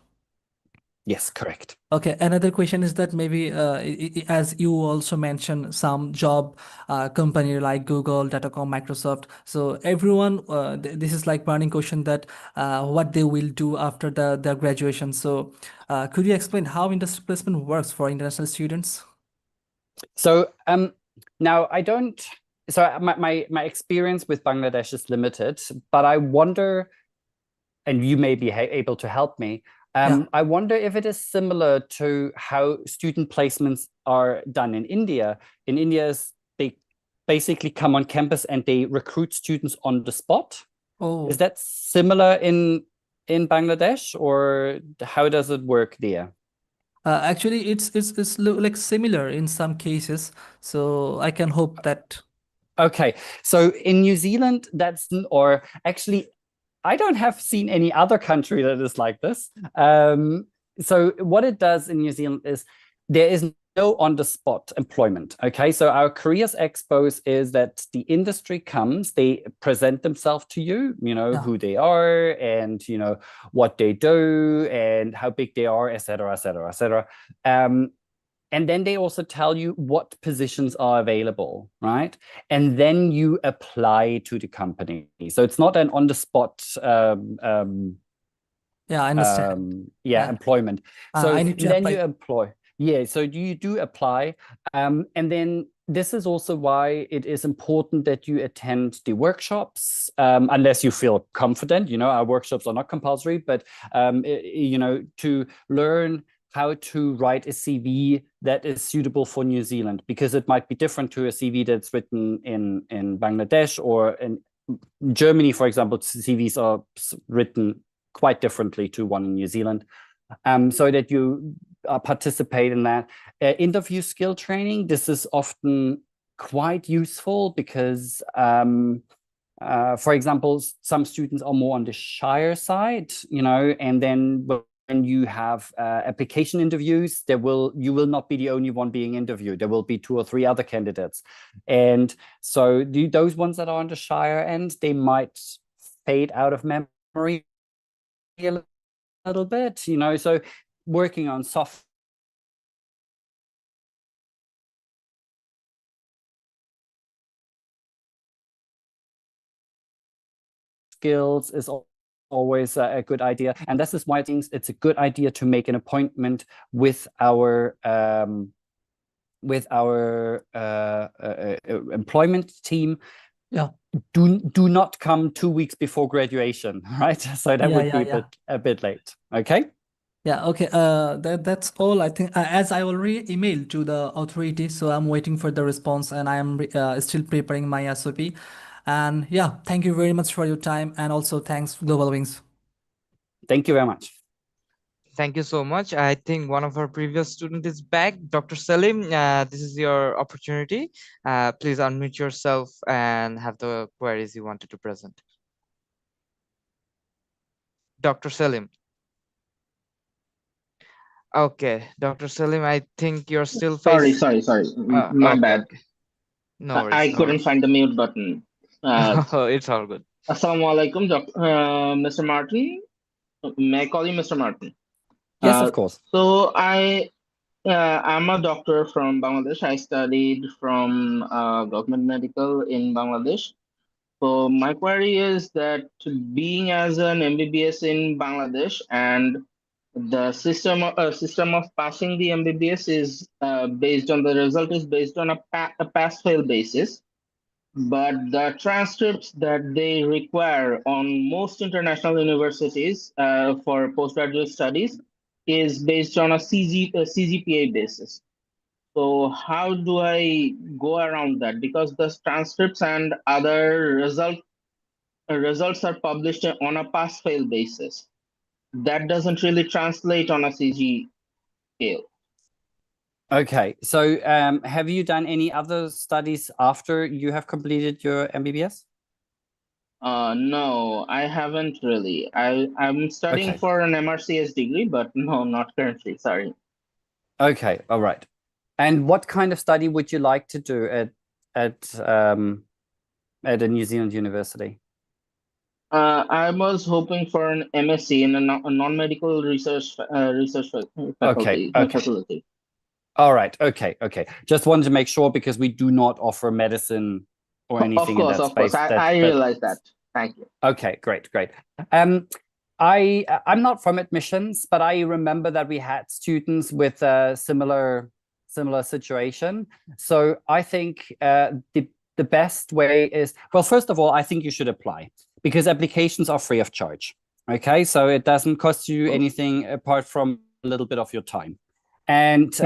Yes, correct. Okay, another question is that maybe as you also mentioned, some job company like Google, Datacom, Microsoft. So everyone, this is like burning question that what they will do after their graduation. So could you explain how industry placement works for international students? So now I don't. So my experience with Bangladesh is limited, but I wonder, and you may be able to help me. I wonder if it is similar to how student placements are done in India. In India, they basically come on campus and they recruit students on the spot. Oh, Is that similar in Bangladesh, or how does it work there? actually, it's like similar in some cases. So I can hope that. Okay, so in New Zealand, or actually, I don't have seen any other country that is like this. So what it does in New Zealand is there is no on-the-spot employment. Okay, so our careers expos is that the industry comes, they present themselves to you, who they are, and what they do, and how big they are, etc., etc., etc. And then they also tell you what positions are available, right? And then you apply to the company. So it's not an on-the-spot Yeah, I understand. employment. So I need to then apply. you employ. Yeah, so you do apply. And then this is also why it is important that you attend the workshops, unless you feel confident. Our workshops are not compulsory, but to learn how to write a CV that is suitable for New Zealand, because it might be different to a CV that's written in Bangladesh or in Germany, for example. CVs are written quite differently to one in New Zealand, so that you participate in that. Interview skill training, this is often quite useful because, for example, some students are more on the shyer side, and then when you have application interviews, you will not be the only one being interviewed. There will be 2 or 3 other candidates. And so those ones that are on the shyer end, they might fade out of memory a little bit, so working on soft skills is always a good idea. And this is why I think it's a good idea to make an appointment with our employment team. Yeah. Do not come 2 weeks before graduation, right? So that would be a bit late. Okay. Yeah, okay. That's all. I think as I already emailed to the authorities, so I'm waiting for the response, and I am still preparing my SOP. And yeah, thank you very much for your time, and also thanks Globalwings. Thank you very much. Thank you so much. I think one of our previous student is back. Dr. Salim, this is your opportunity. Please unmute yourself and have the queries you wanted to present. Dr. Salim. Okay, Dr. Salim, I think you're still Sorry. facing. My Okay, bad. okay. No worries. I no couldn't worries. find the mute button. It's all good. Assalamualaikum, Mr. Martin. May I call you Mr. Martin? Yes, of course. So I'm a doctor from Bangladesh. I studied from government medical in Bangladesh. So my query is that being as an MBBS in Bangladesh, and the system of passing the MBBS is based on the result is based on a pass-fail basis. But the transcripts that they require on most international universities for postgraduate studies is based on a CGPA basis. So how do I go around that? Because the transcripts and other results are published on a pass-fail basis. That doesn't really translate on a CG scale. Okay, so have you done any other studies after you have completed your MBBS? No, I haven't really. I'm studying Okay. for an MRCS degree, but no, not currently. Sorry. Okay, all right. And what kind of study would you like to do at a New Zealand university? I was hoping for an MSc in a non-medical research faculty. Facility. All right. Okay. Just wanted to make sure, because we do not offer medicine or anything in that space. Of course. I realize that. Thank you. Okay, great. I'm not from admissions, but I remember that we had students with a similar situation. So I think the best way is, well, first of all, I think you should apply, because applications are free of charge. Okay, so it doesn't cost you anything apart from a little bit of your time. And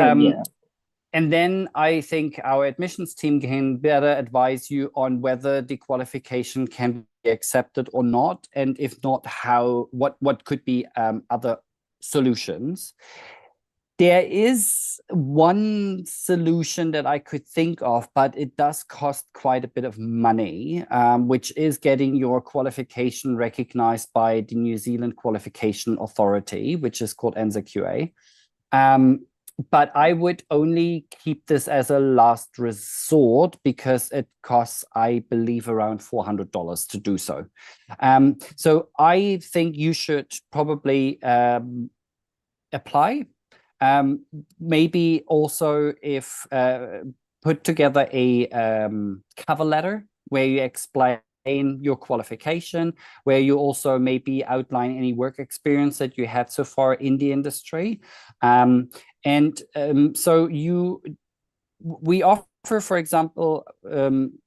and then I think our admissions team can better advise you on whether the qualification can be accepted or not, and if not, what could be other solutions. There is one solution that I could think of, but it does cost quite a bit of money, which is getting your qualification recognized by the New Zealand Qualification Authority, which is called NZQA. But I would only keep this as a last resort, because it costs, I believe, around $400 to do so. So I think you should probably apply. Maybe also if put together a cover letter where you explain your qualification, where you also maybe outline any work experience that you had so far in the industry. So we offer, for example,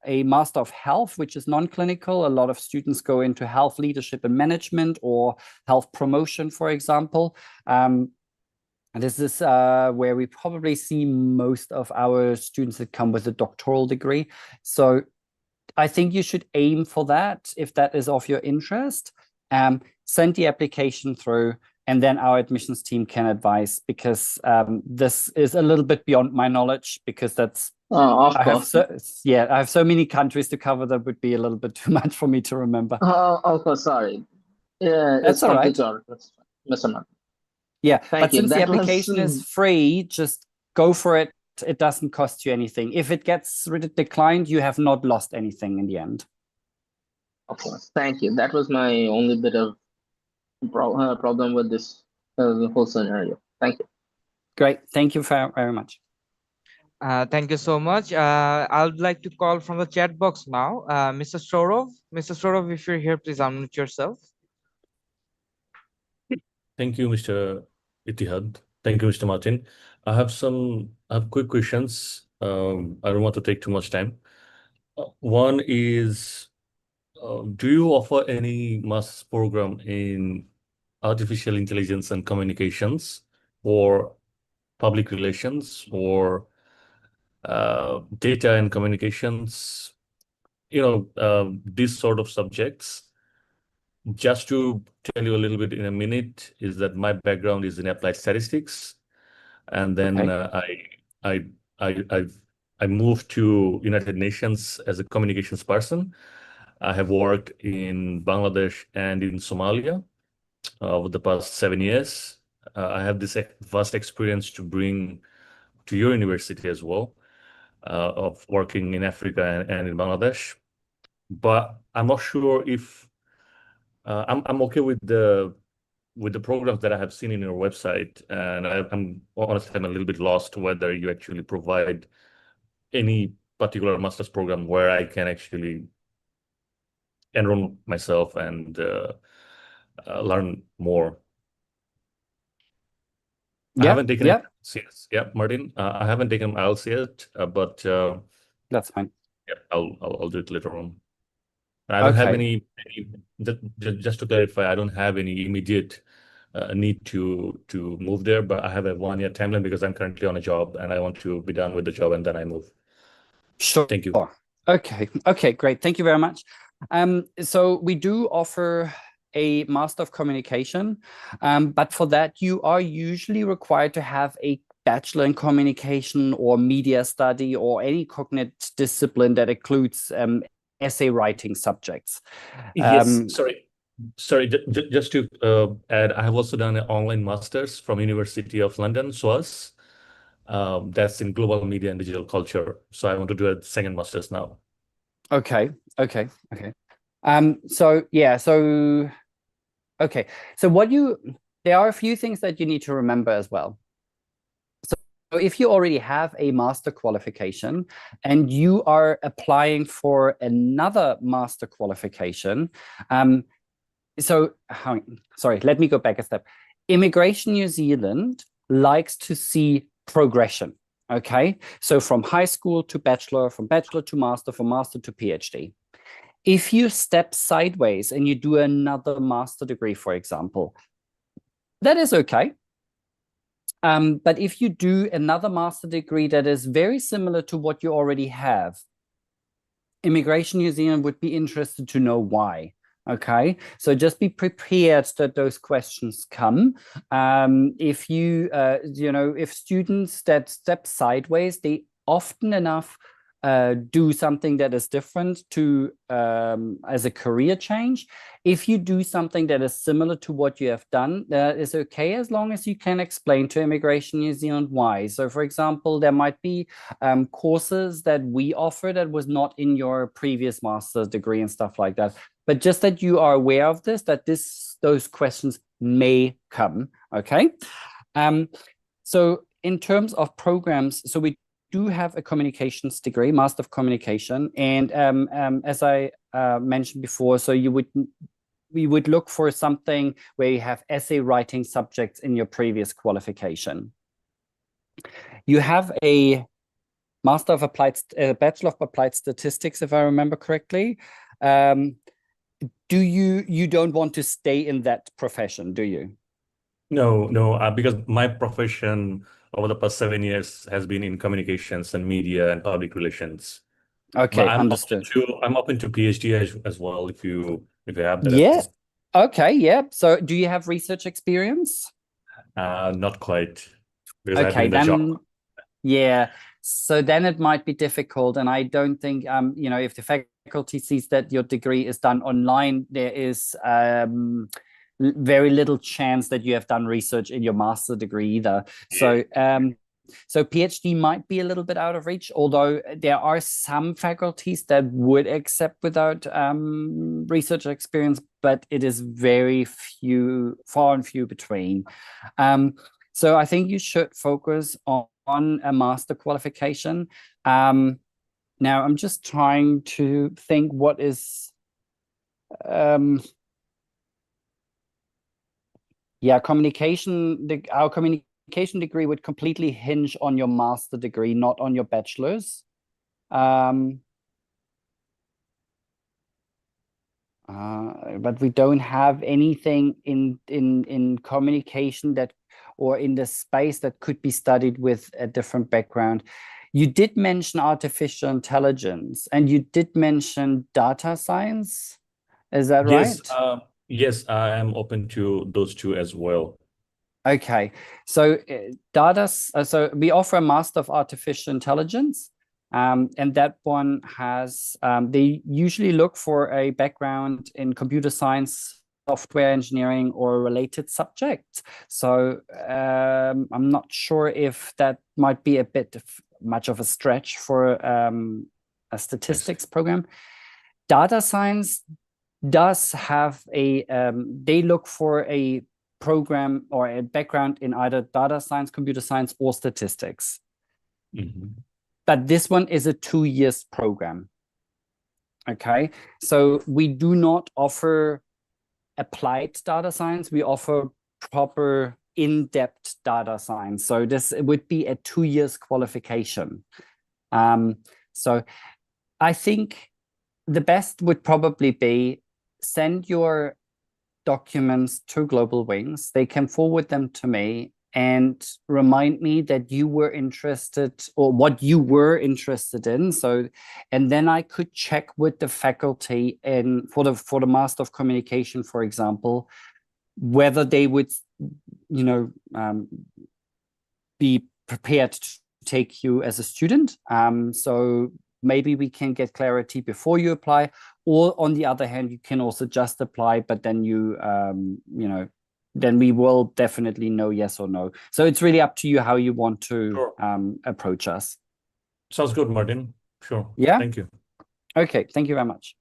a Master of Health, which is non-clinical. A lot of students go into health leadership and management or health promotion, for example. This is where we probably see most of our students that come with a doctoral degree. So I think you should aim for that if that is of your interest. Send the application through, and then our admissions team can advise, because this is a little bit beyond my knowledge, because that's Of course. I have so many countries to cover that would be a little bit too much for me to remember. Of course, sorry. Yeah, That's all right. Mr. Martin. Yeah, Thank but you. since the That was, application is free, just go for it. It doesn't cost you anything. If it gets declined, you have not lost anything in the end. Of course. Thank you. That was my only bit of problem with this whole scenario. Thank you. Great. Thank you very much. Thank you so much. I would like to call from the chat box now. Mr. Saurav. Mr. Saurav, if you're here, please unmute yourself. Thank you, Mr. Ittihad. Thank you, Mr. Martin. I have quick questions. I don't want to take too much time. One is, do you offer any master's program in artificial intelligence and communications, or public relations, or data and communications? These sort of subjects. Just to tell you a little bit in a minute, is that my background is in applied statistics, and then I moved to United Nations as a communications person. I have worked in Bangladesh and in Somalia over the past 7 years. I have this vast experience to bring to your university as well, of working in Africa and in Bangladesh. But I'm not sure if I'm okay with the programs that I have seen in your website, and I'm honestly a little bit lost whether you actually provide any particular master's program where I can actually enroll myself and learn more. I haven't taken IELTS yet, Martin. I haven't taken IELTS yet, but that's fine. Yeah, I'll do it later on. I don't have any. Just to clarify, I don't have any immediate need to move there, but I have a 1-year timeline because I'm currently on a job and I want to be done with the job and then I move. Sure. Thank you. Okay, great. Thank you very much. So we do offer a Master of Communication, but for that you are usually required to have a Bachelor in Communication or Media Study or any cognate discipline that includes essay writing subjects. Yes, sorry. Just to add, I have also done an online master's from University of London, SOAS. That's in global media and digital culture. So I want to do a second master's now. Okay. So there are a few things that you need to remember as well. So if you already have a master qualification and you are applying for another master qualification, let me go back a step. Immigration New Zealand likes to see progression. Okay, so from high school to bachelor, from bachelor to master, from master to PhD. If you step sideways and you do another master degree, for example, that is okay. But if you do another master degree that is very similar to what you already have, Immigration New Zealand would be interested to know why. Okay, so just be prepared that those questions come. If if students that step sideways, they often enough do something that is different to as a career change. If you do something that is similar to what you have done, that is okay, as long as you can explain to Immigration New Zealand why. So for example, there might be courses that we offer that was not in your previous master's degree and stuff like that. But just that you are aware of this, that those questions may come, okay? So in terms of programs, so we do have a communications degree, Master of Communication. And as I mentioned before, so we would look for something where you have essay writing subjects in your previous qualification. You have a Bachelor of Applied Statistics, if I remember correctly. You don't want to stay in that profession, do you? No, because my profession over the past 7 years has been in communications and media and public relations. Okay, But understood. I'm open to PhD as well if you have that. Yeah. Okay, yeah. So do you have research experience? Not quite. Because I've Okay, been in the job. yeah. So then it might be difficult. And I don't think, if the faculty sees that your degree is done online, there is very little chance that you have done research in your master degree either. So PhD might be a little bit out of reach, although there are some faculties that would accept without research experience, but it is far and few between. So I think you should focus on a master qualification. Now I'm just trying to think what is, our communication degree would completely hinge on your master degree, not on your bachelor's. But we don't have anything in communication or in the space that could be studied with a different background. You did mention artificial intelligence, and you did mention data science. Is that right? Yes, I am open to those two as well. Okay, so so we offer a Master of Artificial Intelligence, and that one has, they usually look for a background in computer science, software engineering, or related subjects. So I'm not sure if that might be a bit much of a stretch for a statistics program. Data science does have they look for a program or a background in either data science, computer science, or statistics. But this one is a 2 years program. Okay, so we do not offer applied data science. We offer proper in-depth data science. So this would be a 2 years qualification. So I think the best would probably be send your documents to Globalwings. They can forward them to me and remind me that you were interested, or what you were interested in. So, and then I could check with the faculty for the Master of Communication, for example, whether they would, be prepared to take you as a student. So maybe we can get clarity before you apply, or on the other hand, you can also just apply, but then then we will definitely know yes or no. So it's really up to you how you want to approach us. Sounds good, Martin. Sure. Yeah. Thank you. Okay. Thank you very much.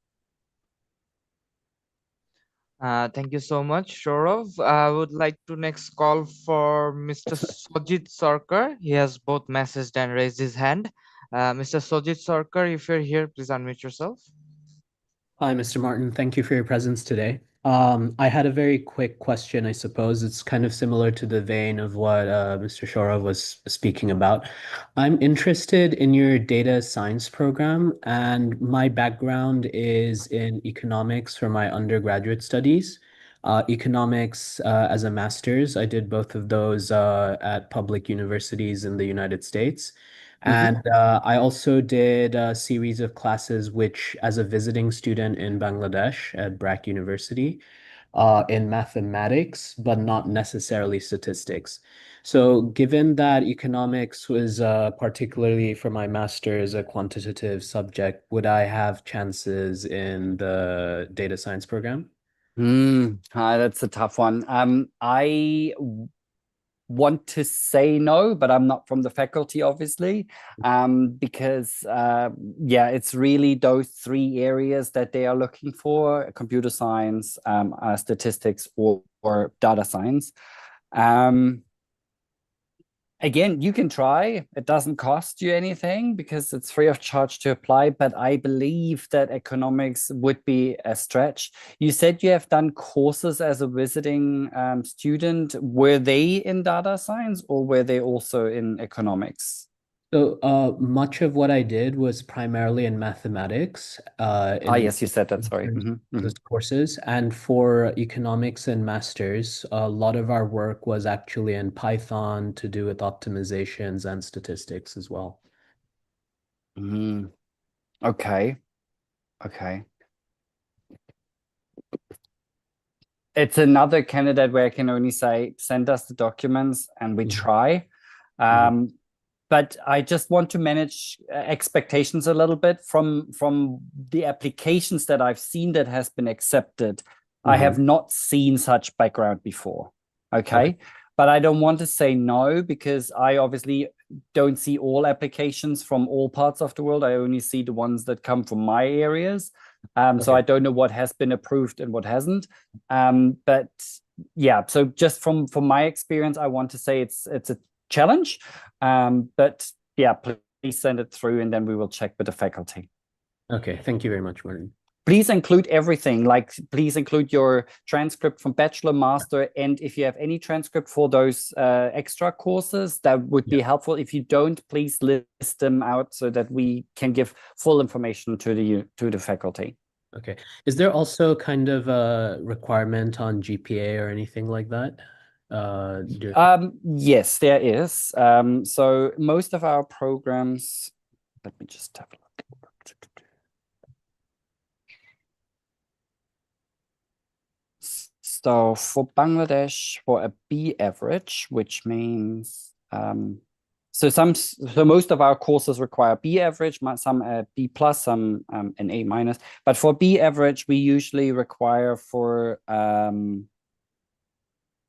Thank you so much, Saurav. I would like to next call for Mr. Sojit Sarkar. He has both messaged and raised his hand. Mr. Sojit Sarkar, if you're here, please unmute yourself. Hi, Mr. Martin. Thank you for your presence today. I had a very quick question, I suppose. It's kind of similar to the vein of what Mr. Saurav was speaking about. I'm interested in your data science program, and my background is in economics for my undergraduate studies. Economics as a master's. I did both of those at public universities in the United States. And I also did a series of classes which, as a visiting student in Bangladesh at BRAC University, in mathematics, but not necessarily statistics. So given that economics was particularly for my master's a quantitative subject, would I have chances in the data science program? That's a tough one. I want to say no, but I'm not from the faculty, obviously, because it's really those 3 areas that they are looking for: computer science, statistics, or data science. And Again, you can try. It doesn't cost you anything because it's free of charge to apply, but I believe that economics would be a stretch. You said you have done courses as a visiting student. Were they in data science or were they also in economics? So much of what I did was primarily in mathematics. Yes, you said that, sorry. Those courses. And for economics and masters, a lot of our work was actually in Python to do with optimizations and statistics as well. Okay. Okay. It's another candidate where I can only say, send us the documents and we try. But I just want to manage expectations a little bit from the applications that I've seen that has been accepted. I have not seen such background before. Okay. But I don't want to say no because I obviously don't see all applications from all parts of the world. I only see the ones that come from my areas. So I don't know what has been approved and what hasn't. But yeah, so just from my experience, I want to say it's a challenge. But yeah, please send it through and then we will check with the faculty. Okay, thank you very much, Martin. Please include everything, like please include your transcript from bachelor, master, and if you have any transcript for those extra courses, that would be helpful. If you don't, please list them out so that we can give full information to the faculty. Okay. Is there also kind of a requirement on GPA or anything like that? Yes, there is. So most of our programs, let me just have a look. So for Bangladesh, for a B average, which means so most of our courses require B average, some a B plus, some an A minus. But for B average, we usually require for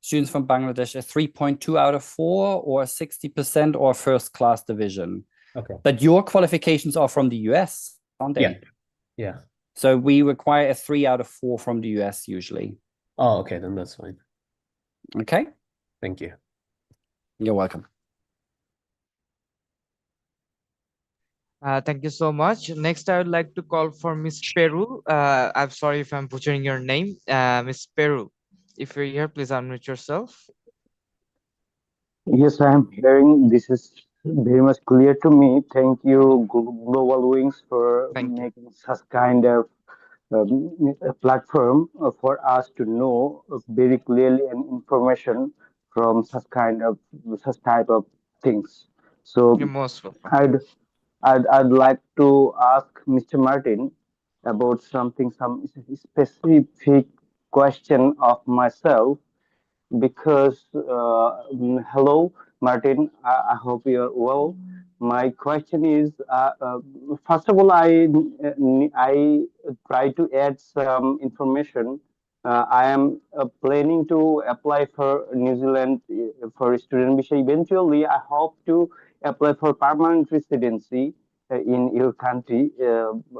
students from Bangladesh a 3.2 out of 4 or 60% or first class division. Okay. But your qualifications are from the US, aren't they? Yeah. So we require a 3 out of 4 from the US usually. Oh, okay, then that's fine. Okay. Thank you. You're welcome. Thank you so much. Next, I would like to call for Miss Peru. I'm sorry if I'm butchering your name. Miss Peru, if you're here, please unmute yourself. Yes, I am hearing. This is very much clear to me. Thank you, Globalwings, for making such kind of a platform for us to know very clearly and information from such type of things. So You're most welcome. I'd like to ask Mr. Martin about some specific question of myself because hello Martin, I hope you're well. My question is first of all, I try to add some information. I am planning to apply for New Zealand for student visa. Eventually I hope to apply for permanent residency in your country.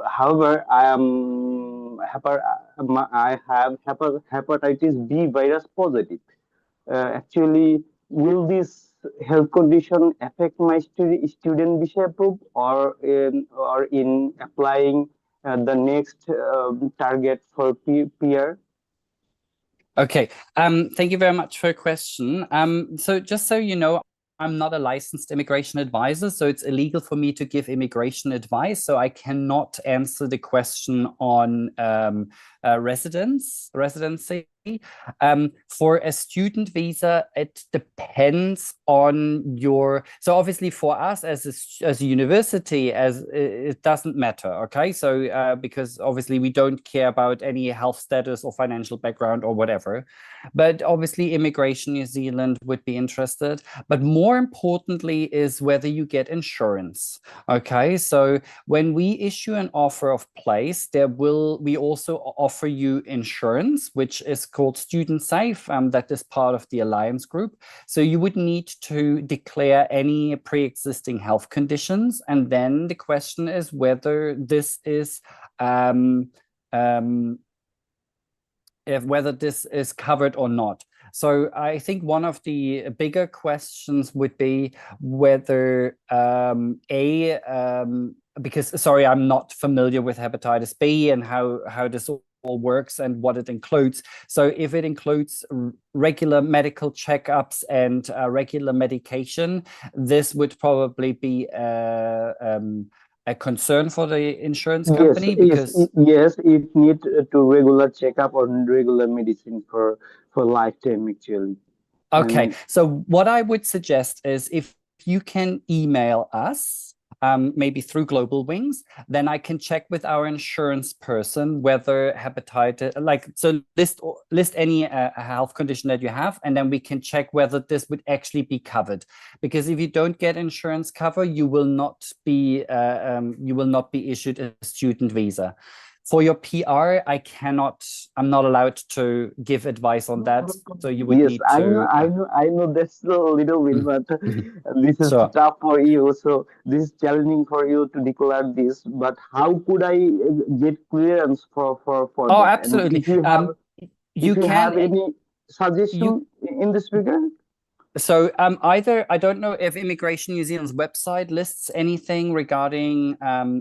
However, I have hepatitis B virus positive. Actually, will this health condition affect my student visa approved or in applying the next target for PR? Okay. Thank you very much for your question. So just so you know, I'm not a licensed immigration advisor, so it's illegal for me to give immigration advice. So I cannot answer the question on residency. For a student visa, it depends on your. So obviously, for us as a university, it doesn't matter. Okay, so because obviously we don't care about any health status or financial background or whatever. But obviously, Immigration New Zealand would be interested. But more importantly, is whether you get insurance. Okay, so when we issue an offer of place, we also offer you insurance, which is called Student Safe. That is part of the Alliance Group. So you would need to declare any pre-existing health conditions, and then the question is whether this is whether this is covered or not. So I think one of the bigger questions would be whether because sorry, I'm not familiar with hepatitis B and how this all works and what it includes. So if it includes regular medical checkups and regular medication, this would probably be a concern for the insurance company, because yes, it need to regular checkup or regular medicine for lifetime actually. Okay, so what I would suggest is if you can email us, maybe through Globalwings, then I can check with our insurance person whether hepatitis, so list any health condition that you have, and then we can check whether this would actually be covered. Because if you don't get insurance cover, you will not be issued a student visa. For your PR, I'm not allowed to give advice on that. So you would need to. I know that's a little bit, but this is tough for you. So this is challenging for you to declare this. But how could I get clearance for that? Absolutely. And if you have any suggestion in this regard? So either, I don't know if Immigration New Zealand's website lists anything regarding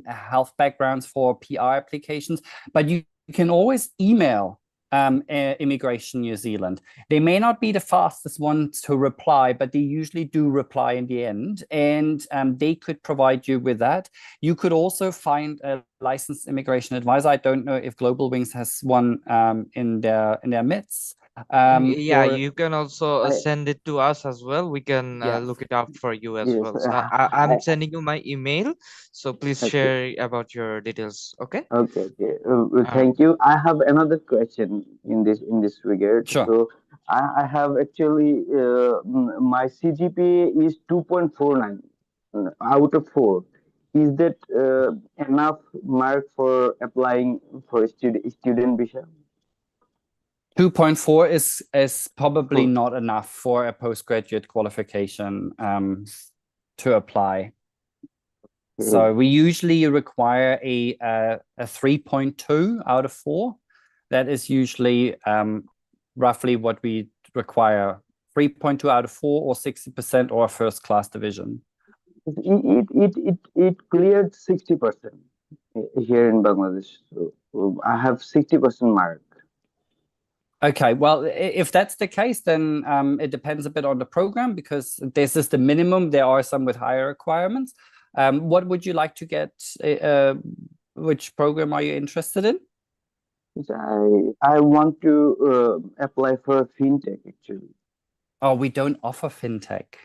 health backgrounds for PR applications, but you can always email Immigration New Zealand. They may not be the fastest ones to reply, but they usually do reply in the end, and they could provide you with that. You could also find a licensed immigration advisor. I don't know if Globalwings has one in their midst. You can also send it to us as well. We can look it up for you as well. So I'm sending you my email, so please share about your details. Okay. Thank you. I have another question in this regard. Sure. So I have actually my CGPA is 2.49 out of 4. Is that enough mark for applying for student visa? 2.4 is probably not enough for a postgraduate qualification to apply. So we usually require a 3.2 out of 4. That is usually roughly what we require. 3.2 out of 4 or 60% or a first class division. It cleared 60% here in Bangladesh. So I have 60% mark. Okay, well, if that's the case, then it depends a bit on the program, because this is the minimum. There are some with higher requirements. What would you like to get? Which program are you interested in? I want to apply for fintech actually. Oh, we don't offer fintech.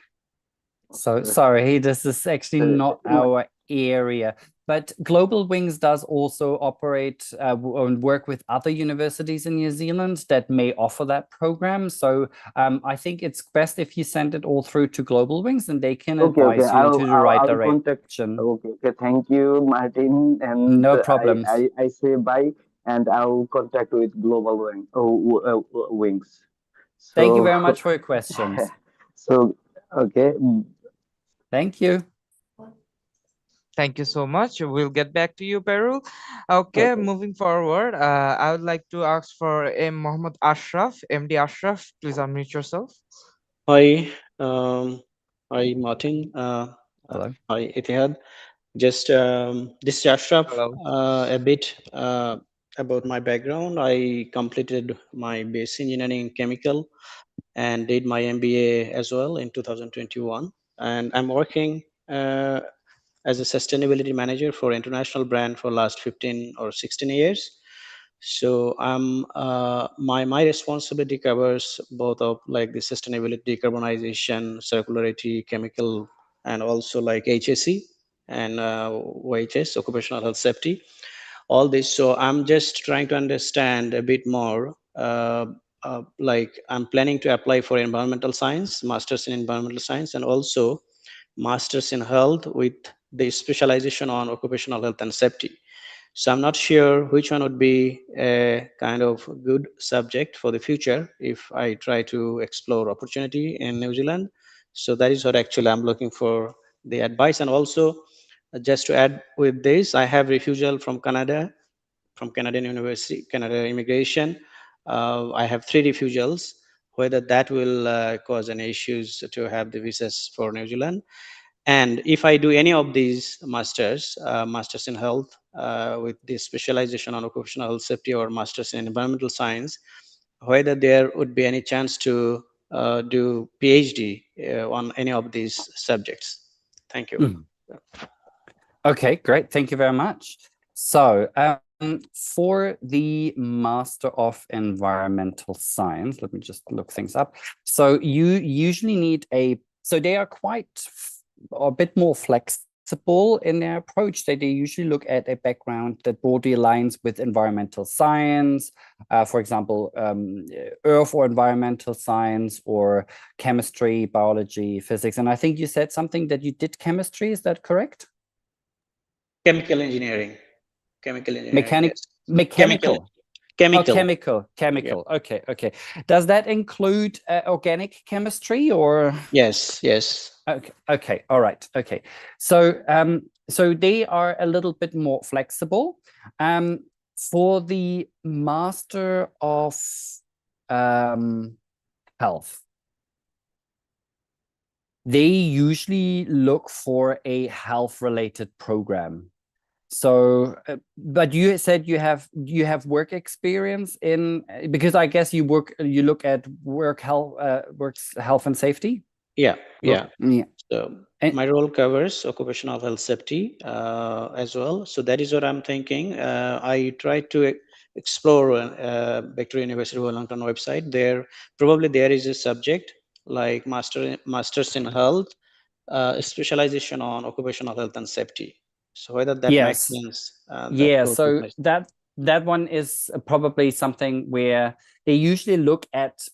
So sorry, this is actually not our area. But Globalwings does also operate and work with other universities in New Zealand that may offer that program. So I think it's best if you send it all through to Globalwings, and they can advise you into the right direction. Okay, thank you, Martin. And no problems. I say bye, and I'll contact with Globalwings. So, thank you very much for your questions. So, okay. Thank you. Thank you so much. We'll get back to you, Perul. Okay, moving forward, I would like to ask for Mohammed Ashraf, MD Ashraf. Please unmute yourself. Hi, hi, Martin. Hello. Hi, Etihad. Just this is Ashraf. A bit about my background. I completed my basic engineering in chemical and did my MBA as well in 2021. And I'm working as a sustainability manager for international brand for last 15 or 16 years. So I'm my responsibility covers both of like the sustainability, decarbonization, circularity, chemical, and also like HSE and OHS, occupational health safety, all this. So I'm just trying to understand a bit more. Like I'm planning to apply for environmental science, master's in environmental science, and also master's in health with the specialization on occupational health and safety. So I'm not sure which one would be a kind of good subject for the future if I try to explore opportunity in New Zealand. So that is what actually I'm looking for the advice. And also just to add with this, I have refusal from Canada, from Canadian University, Canada Immigration. I have 3 refusals whether that will cause any issues to have the visas for New Zealand. And if I do any of these masters in health with this specialization on occupational health safety or masters in environmental science, whether there would be any chance to do PhD on any of these subjects. Thank you. Okay, great. Thank you very much. So for the Master of Environmental Science, let me just look things up. So you usually need so they are quite a bit more flexible in their approach. They usually look at a background that broadly aligns with environmental science, for example, earth or environmental science, or chemistry, biology, physics. And I think you said something that you did chemistry, is that correct? Chemical engineering. Mechanical. Oh, chemical. Yeah. Okay. Does that include organic chemistry or? Yes. Okay. All right. Okay. So so they are a little bit more flexible. For the Master of Health, they usually look for a health-related program. So, but you said you have work experience in, because I guess you look at works health and safety. Yeah. Yeah. So my role covers occupational health safety as well. So that is what I'm thinking. I tried to explore Victoria University Wellington website. There is a subject like masters in health, specialization on occupational health and safety. So whether that makes sense. So that one is probably something where they usually look at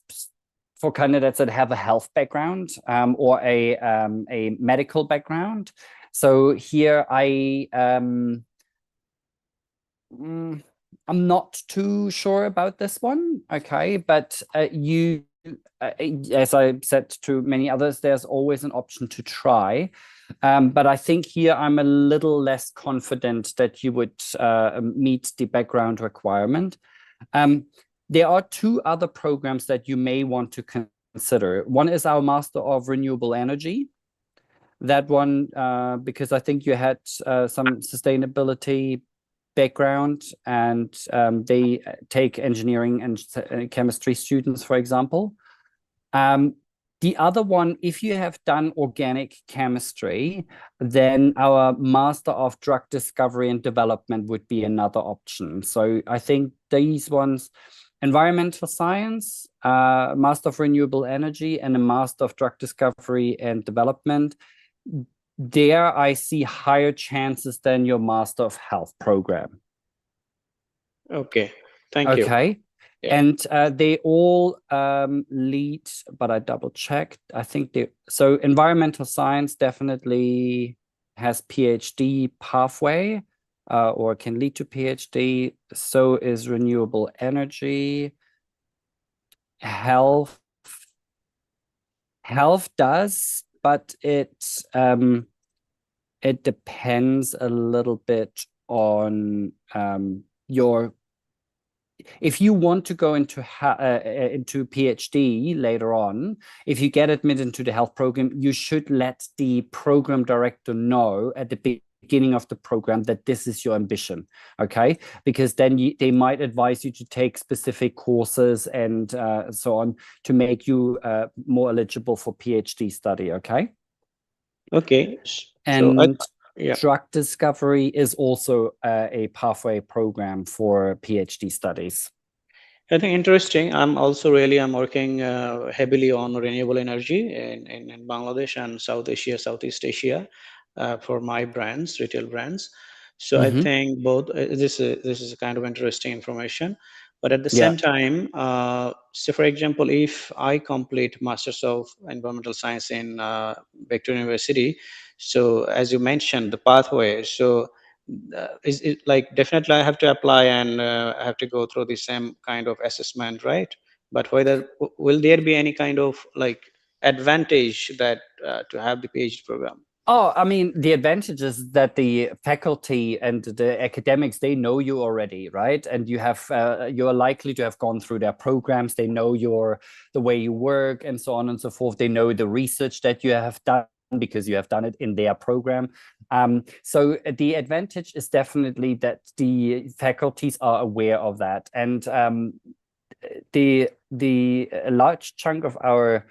for candidates that have a health background or a medical background. So here I'm not too sure about this one. Okay, but as I said to many others, there's always an option to try. But I think here I'm a little less confident that you would meet the background requirement. There are two other programs that you may want to consider. One is our Master of Renewable Energy. That one, because I think you had some sustainability background, and they take engineering and chemistry students, for example. The other one, if you have done organic chemistry, then our Master of Drug Discovery and Development would be another option. So I think these ones, environmental science, Master of Renewable Energy, and a Master of Drug Discovery and Development, there I see higher chances than your Master of Health program. Okay, thank you. Okay. Yeah. And they all lead, but I double checked. I think so environmental science definitely has PhD pathway or can lead to PhD. So is renewable energy. Health does, but it depends a little bit on if you want to go into PhD later on, if you get admitted into the health program, you should let the program director know at the beginning of the program that this is your ambition, okay? Because then they might advise you to take specific courses and so on to make you more eligible for PhD study, okay? Okay. And drug discovery is also a pathway program for PhD studies. I think interesting. I'm working heavily on renewable energy in Bangladesh and Southeast Asia for my brands, retail brands. So I think both this is a kind of interesting information. But at the same time, so for example, if I complete Masters of Environmental Science in Victoria University, so as you mentioned, the pathway, so is it like definitely I have to apply and I have to go through the same kind of assessment, right? But will there be any kind of like advantage that to have the PhD program? Oh, I mean, the advantage is that the faculty and the academics, they know you already, right? And you have you're likely to have gone through their programs. They know the way you work and so on and so forth. They know the research that you have done because you have done it in their program. So the advantage is definitely that the faculties are aware of that. And the large chunk of our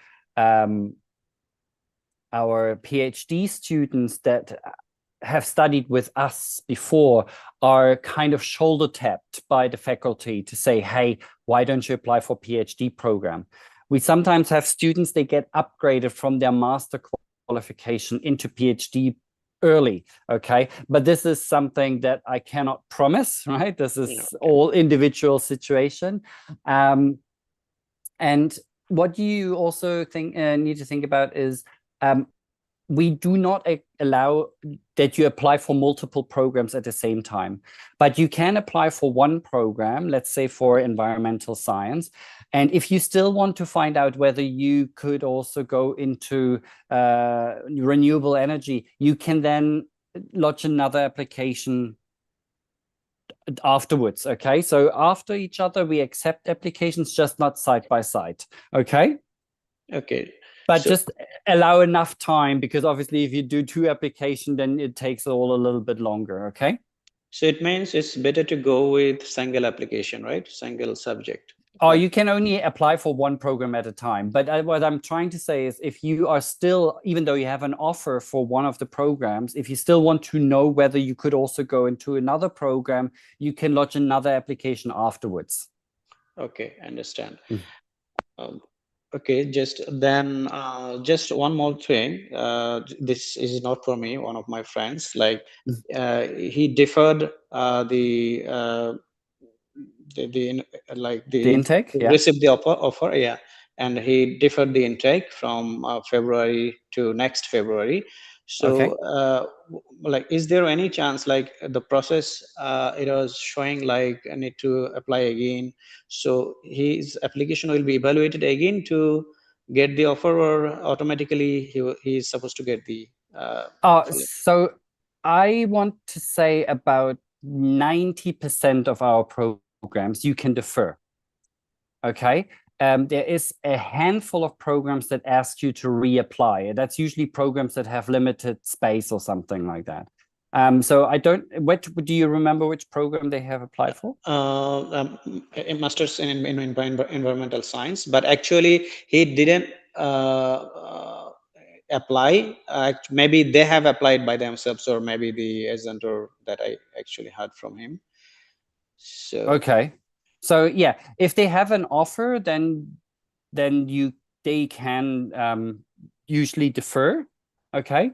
PhD students that have studied with us before are kind of shoulder tapped by the faculty to say, hey, why don't you apply for PhD program? We sometimes have students, they get upgraded from their master qualification into PhD early, okay? But this is something that I cannot promise, right? This is all individual situation. And what you also need to think about is we do not allow that you apply for multiple programs at the same time, but you can apply for one program, let's say for environmental science. And if you still want to find out whether you could also go into renewable energy, you can then lodge another application afterwards, okay? So after each other, we accept applications, just not side by side, okay? Okay. But just allow enough time, because obviously if you do 2 applications, then it takes all a little bit longer, okay? So it means it's better to go with single application, right? Single subject. Oh, you can only apply for one program at a time. But what I'm trying to say is if you are still, even though you have an offer for one of the programs, if you still want to know whether you could also go into another program, you can lodge another application afterwards. Okay, understand. Okay, just one more thing. This is not for me, one of my friends, like he deferred the intake, received the offer, yeah, and he deferred the intake from February to next February. So like, is there any chance, like the process it was showing like I need to apply again, so his application will be evaluated again to get the offer, or automatically he is supposed to get the so I want to say about 90% of our programs you can defer, okay? There is a handful of programs that ask you to reapply. That's usually programs that have limited space or something like that. So do you remember which program they have applied for? A master's in environmental science, but actually he didn't apply. Maybe they have applied by themselves, or maybe the agent, or that I actually heard from him. So okay. So yeah, if they have an offer, then they can usually defer, okay?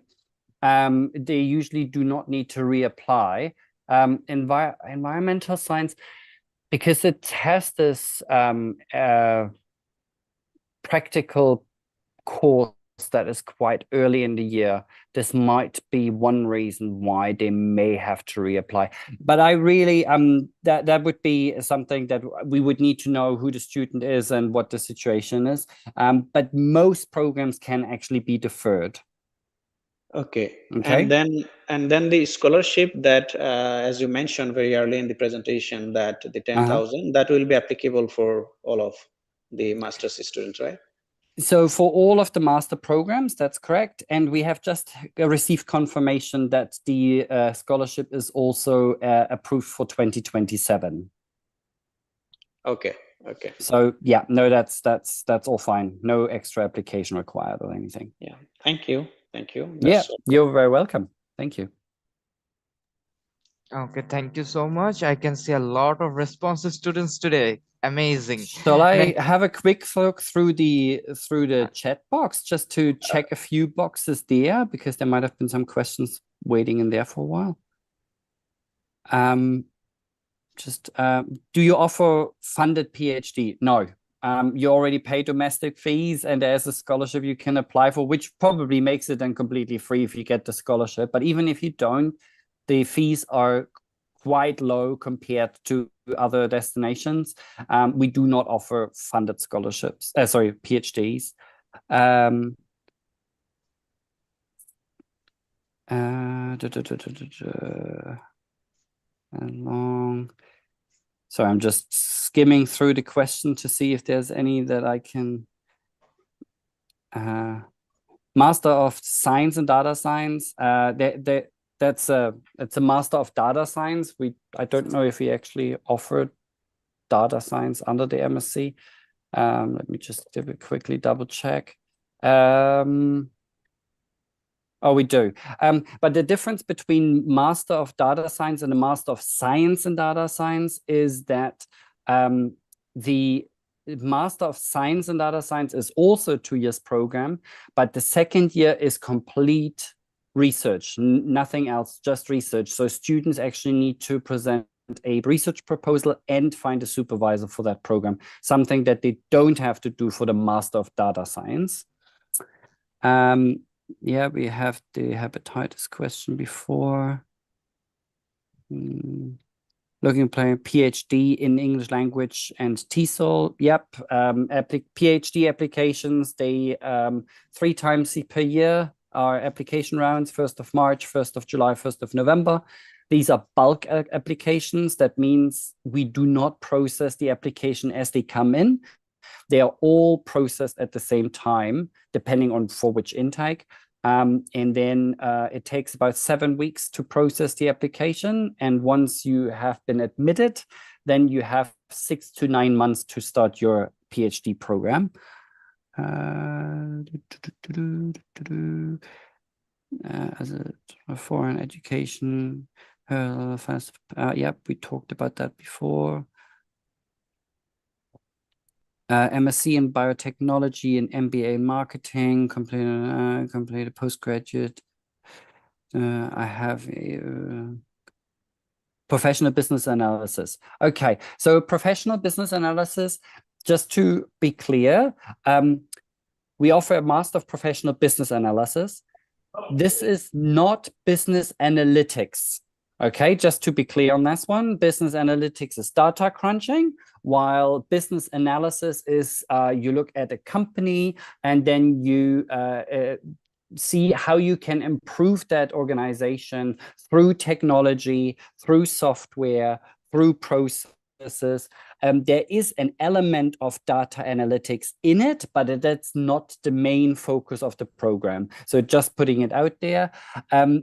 They usually do not need to reapply. Environmental science, because it has this practical course that is quite early in the year, this might be one reason why they may have to reapply. But I really that would be something that we would need to know who the student is and what the situation is. But most programs can actually be deferred. Okay. And then the scholarship that as you mentioned very early in the presentation, that the 10,000 that will be applicable for all of the master's students, right? So for all of the master programs, that's correct. And we have just received confirmation that the scholarship is also approved for 2027. Okay. So yeah, no, that's all fine. No extra application required or anything. Yeah. Thank you. That's you're very welcome. Thank you. Okay, thank you so much. I can see a lot of responsive students today. Amazing. Shall I have a quick look through the chat box just to check a few boxes there, because there might have been some questions waiting in there for a while. Do you offer funded PhD? No. You already pay domestic fees, and there's a scholarship you can apply for, which probably makes it then completely free if you get the scholarship. But even if you don't, the fees are quite low compared to other destinations. We do not offer funded scholarships, PhDs. Long. So I'm just skimming through the question to see if there's any that I can. Master of Science and Data Science. It's a Master of Data Science. I don't know if we actually offered data science under the MSc. Let me just quickly double check. Oh, we do. But the difference between Master of Data Science and the Master of Science and Data Science is that the Master of Science and Data Science is also a 2 years program, but the second year is complete research, nothing else, just research. So students actually need to present a research proposal and find a supervisor for that program, something that they don't have to do for the Master of Data Science. Yeah, we have the hepatitis question before. Looking for a PhD in English language and TESOL. Yep, PhD applications, they 3 times per year are application rounds, 1st of March, 1st of July, 1st of November. These are bulk applications. That means we do not process the application as they come in. They are all processed at the same time, depending on for which intake. And then it takes about 7 weeks to process the application. And once you have been admitted, then you have 6 to 9 months to start your PhD program. As a foreign education, yep, we talked about that before. MSc in biotechnology and MBA in marketing, completed postgraduate. I have a professional business analysis. Okay, so professional business analysis, just to be clear, we offer a Master of Professional Business Analysis. This is not business analytics. Okay, just to be clear on this one, business analytics is data crunching, while business analysis is you look at a company and then you see how you can improve that organization through technology, through software, through processes. There is an element of data analytics in it, but that's not the main focus of the program. So just putting it out there,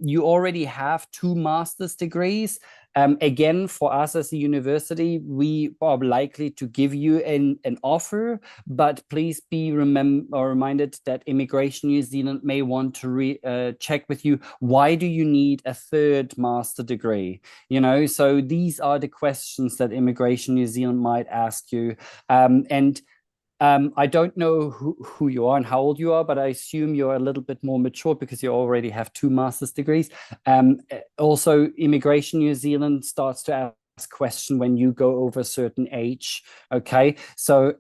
you already have 2 master's degrees. Again, for us as a university, we are likely to give you an offer, but please be reminded that Immigration New Zealand may want to check with you, why do you need a 3rd master degree? You know, so these are the questions that Immigration New Zealand might ask you. I don't know who you are and how old you are, but I assume you're a little bit more mature because you already have 2 master's degrees. Also, Immigration New Zealand starts to ask questions when you go over a certain age. Okay, so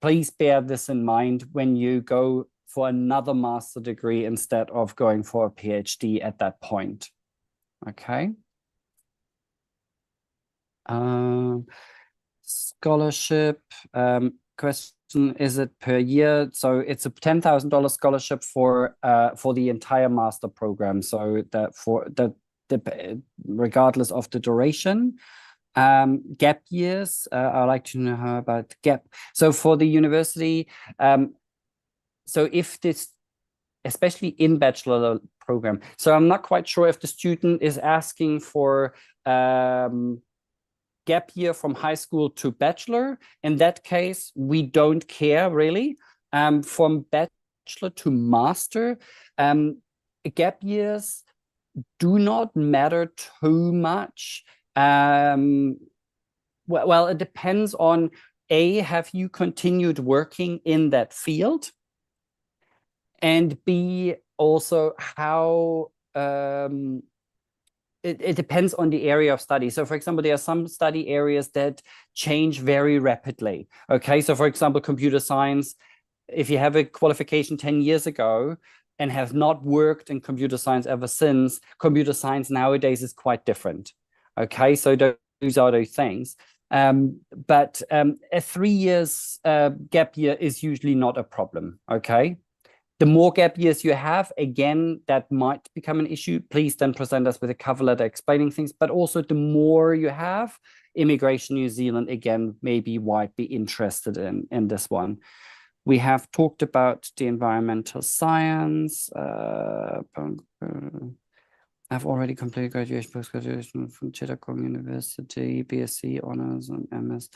please bear this in mind when you go for another master degree instead of going for a PhD at that point. Okay. Scholarship question, is it per year? So it's a $10,000 scholarship for the entire master program. So that regardless of the duration. Gap years, I'd like to know how about gap. So for the university, so if this, especially in bachelor program, so I'm not quite sure if the student is asking for gap year from high school to bachelor. In that case, we don't care really. From bachelor to master, gap years do not matter too much. Well, it depends on A, have you continued working in that field? And B, also how it depends on the area of study. So for example, there are some study areas that change very rapidly. Okay, so for example, computer science, if you have a qualification 10 years ago and have not worked in computer science ever since, computer science nowadays is quite different. Okay, so those are those things. But a 3 years gap year is usually not a problem. Okay. The more gap years you have, again, that might become an issue. Please then present us with a cover letter explaining things. But also the more you have, Immigration New Zealand, again, maybe might be interested in this one. We have talked about the environmental science. I've already completed graduation, post-graduation from 𝐤𝐴𝐭𝐨 University, BSc, Honours and MS.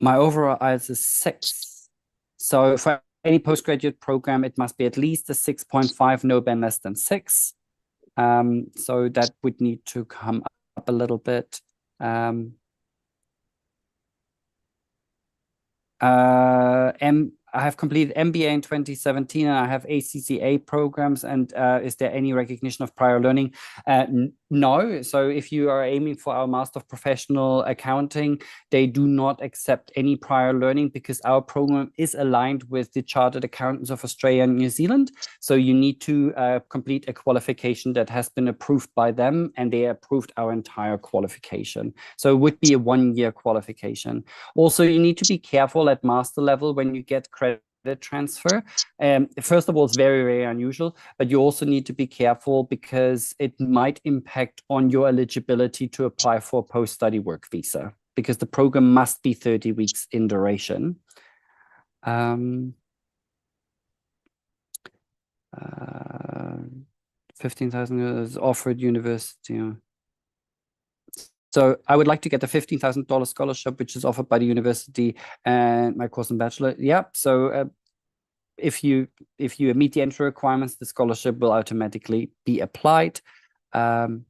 My overall IELTS is 6. So for any postgraduate program, it must be at least a 6.5, no band less than 6. So that would need to come up a little bit. I have completed MBA in 2017 and I have ACCA programs. And is there any recognition of prior learning? No. So if you are aiming for our Master of Professional Accounting, they do not accept any prior learning because our program is aligned with the Chartered Accountants of Australia and New Zealand. So you need to complete a qualification that has been approved by them, and they approved our entire qualification. So it would be a 1-year qualification. Also, you need to be careful at master level when you get credit transfer. First of all, it's very, very unusual, but you also need to be careful because it might impact on your eligibility to apply for a post-study work visa, because the program must be 30 weeks in duration. 15,000 is offered university. So I would like to get a $15,000 scholarship, which is offered by the university and my course and bachelor. Yeah. So if you meet the entry requirements, the scholarship will automatically be applied. Do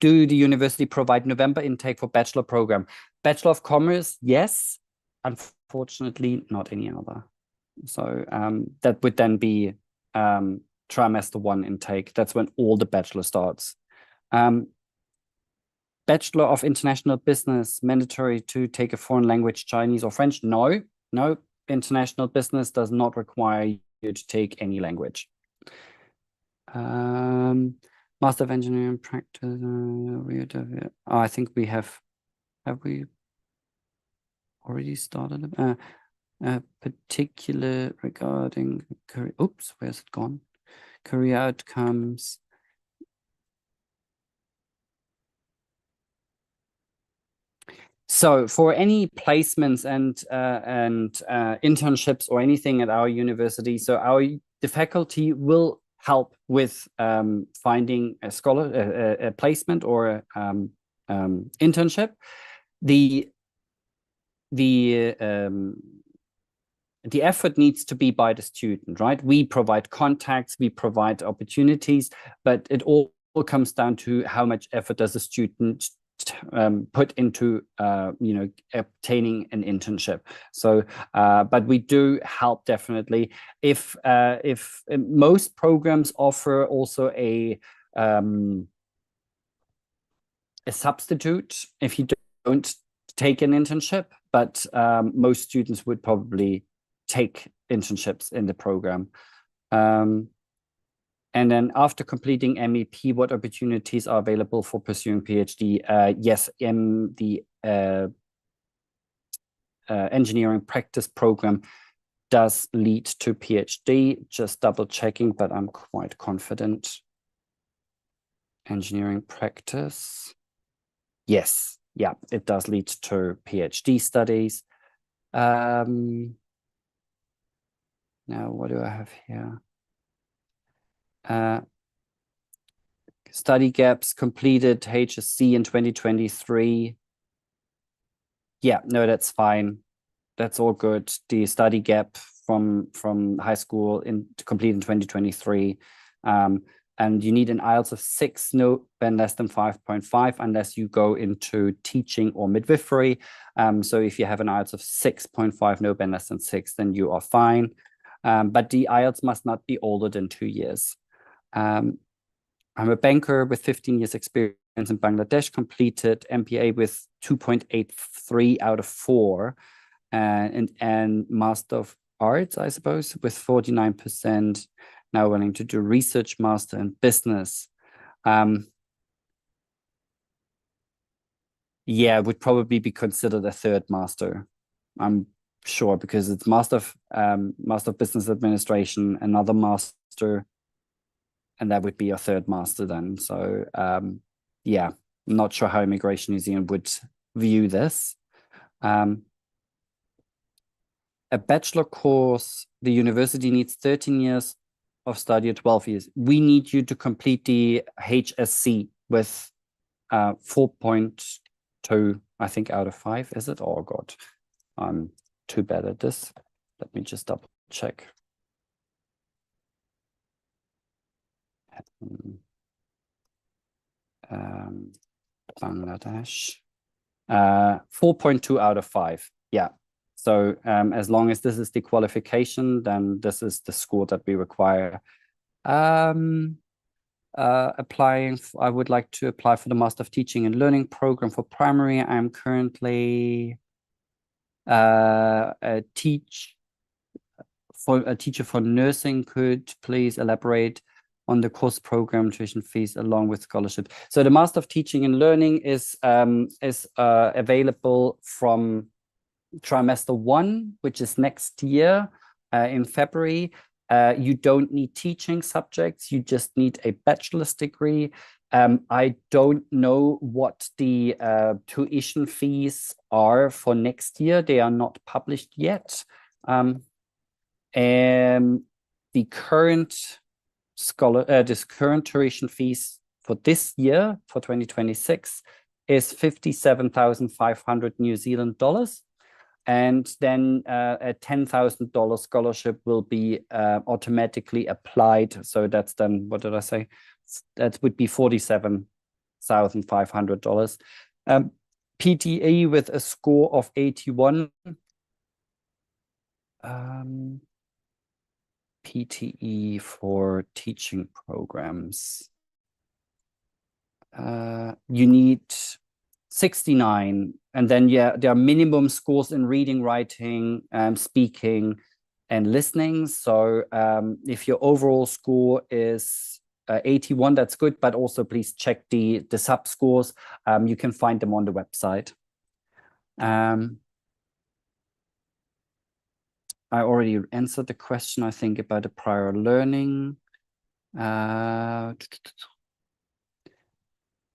the university provide November intake for bachelor program? Bachelor of Commerce, yes. Unfortunately, not any other. So that would then be trimester 1 intake. That's when all the bachelor starts. Bachelor of International Business, mandatory to take a foreign language, Chinese or French? No. International Business does not require you to take any language. Master of Engineering Practice. I think we have we already started a particular regarding career. Oops, where's it gone? Career outcomes. So for any placements and internships or anything at our university, so the faculty will help with finding a placement or internship. The effort needs to be by the student, right? We provide contacts, we provide opportunities, but it all comes down to how much effort does a student put into obtaining an internship. So but we do help definitely. If most programs offer also a substitute if you don't take an internship, but most students would probably take internships in the program. And then after completing MEP, what opportunities are available for pursuing PhD? Yes, in the engineering practice program does lead to PhD. Just double checking, but I'm quite confident. Engineering practice. Yes, yeah, it does lead to PhD studies. Now, what do I have here? Study gaps completed HSC in 2023. Yeah, no, that's fine. That's all good. The study gap from high school complete in 2023. And you need an IELTS of 6, no band less than 5.5, unless you go into teaching or midwifery. So if you have an IELTS of 6.5, no band less than 6, then you are fine. But the IELTS must not be older than 2 years. I'm a banker with 15 years experience in Bangladesh, completed MBA with 2.83 out of 4, and Master of Arts, I suppose, with 49%. Now willing to do research master in business. Yeah, would probably be considered a third master. I'm sure, because it's Master of Business Administration, another master, and that would be a third master then. So yeah, I'm not sure how Immigration New Zealand would view this. A bachelor course, the university needs 13 years of study or 12 years. We need you to complete the HSC with 4.2, I think, out of 5, is it? Oh God, I'm too bad at this. Let me just double check. Bangladesh, 4.2 out of 5. Yeah. So as long as this is the qualification, then this is the score that we require. I would like to apply for the Master of Teaching and Learning program for primary. I'm currently a teacher for nursing. Could please elaborate on the course program, tuition fees, along with scholarship? So the Master of Teaching and Learning is available from trimester 1, which is next year in February. You don't need teaching subjects, you just need a bachelor's degree. I don't know what the tuition fees are for next year. They are not published yet. And the current tuition fees for this year, for 2026, is 57,500 New Zealand dollars. And then a $10,000 scholarship will be automatically applied. So that's then, what did I say? That would be $47,500. PTE with a score of 81. PTE for teaching programs. You need 69, and then yeah, there are minimum scores in reading, writing, speaking, and listening. So if your overall score is 81, that's good, but also please check the sub scores. You can find them on the website. I already answered the question, I think, about the prior learning.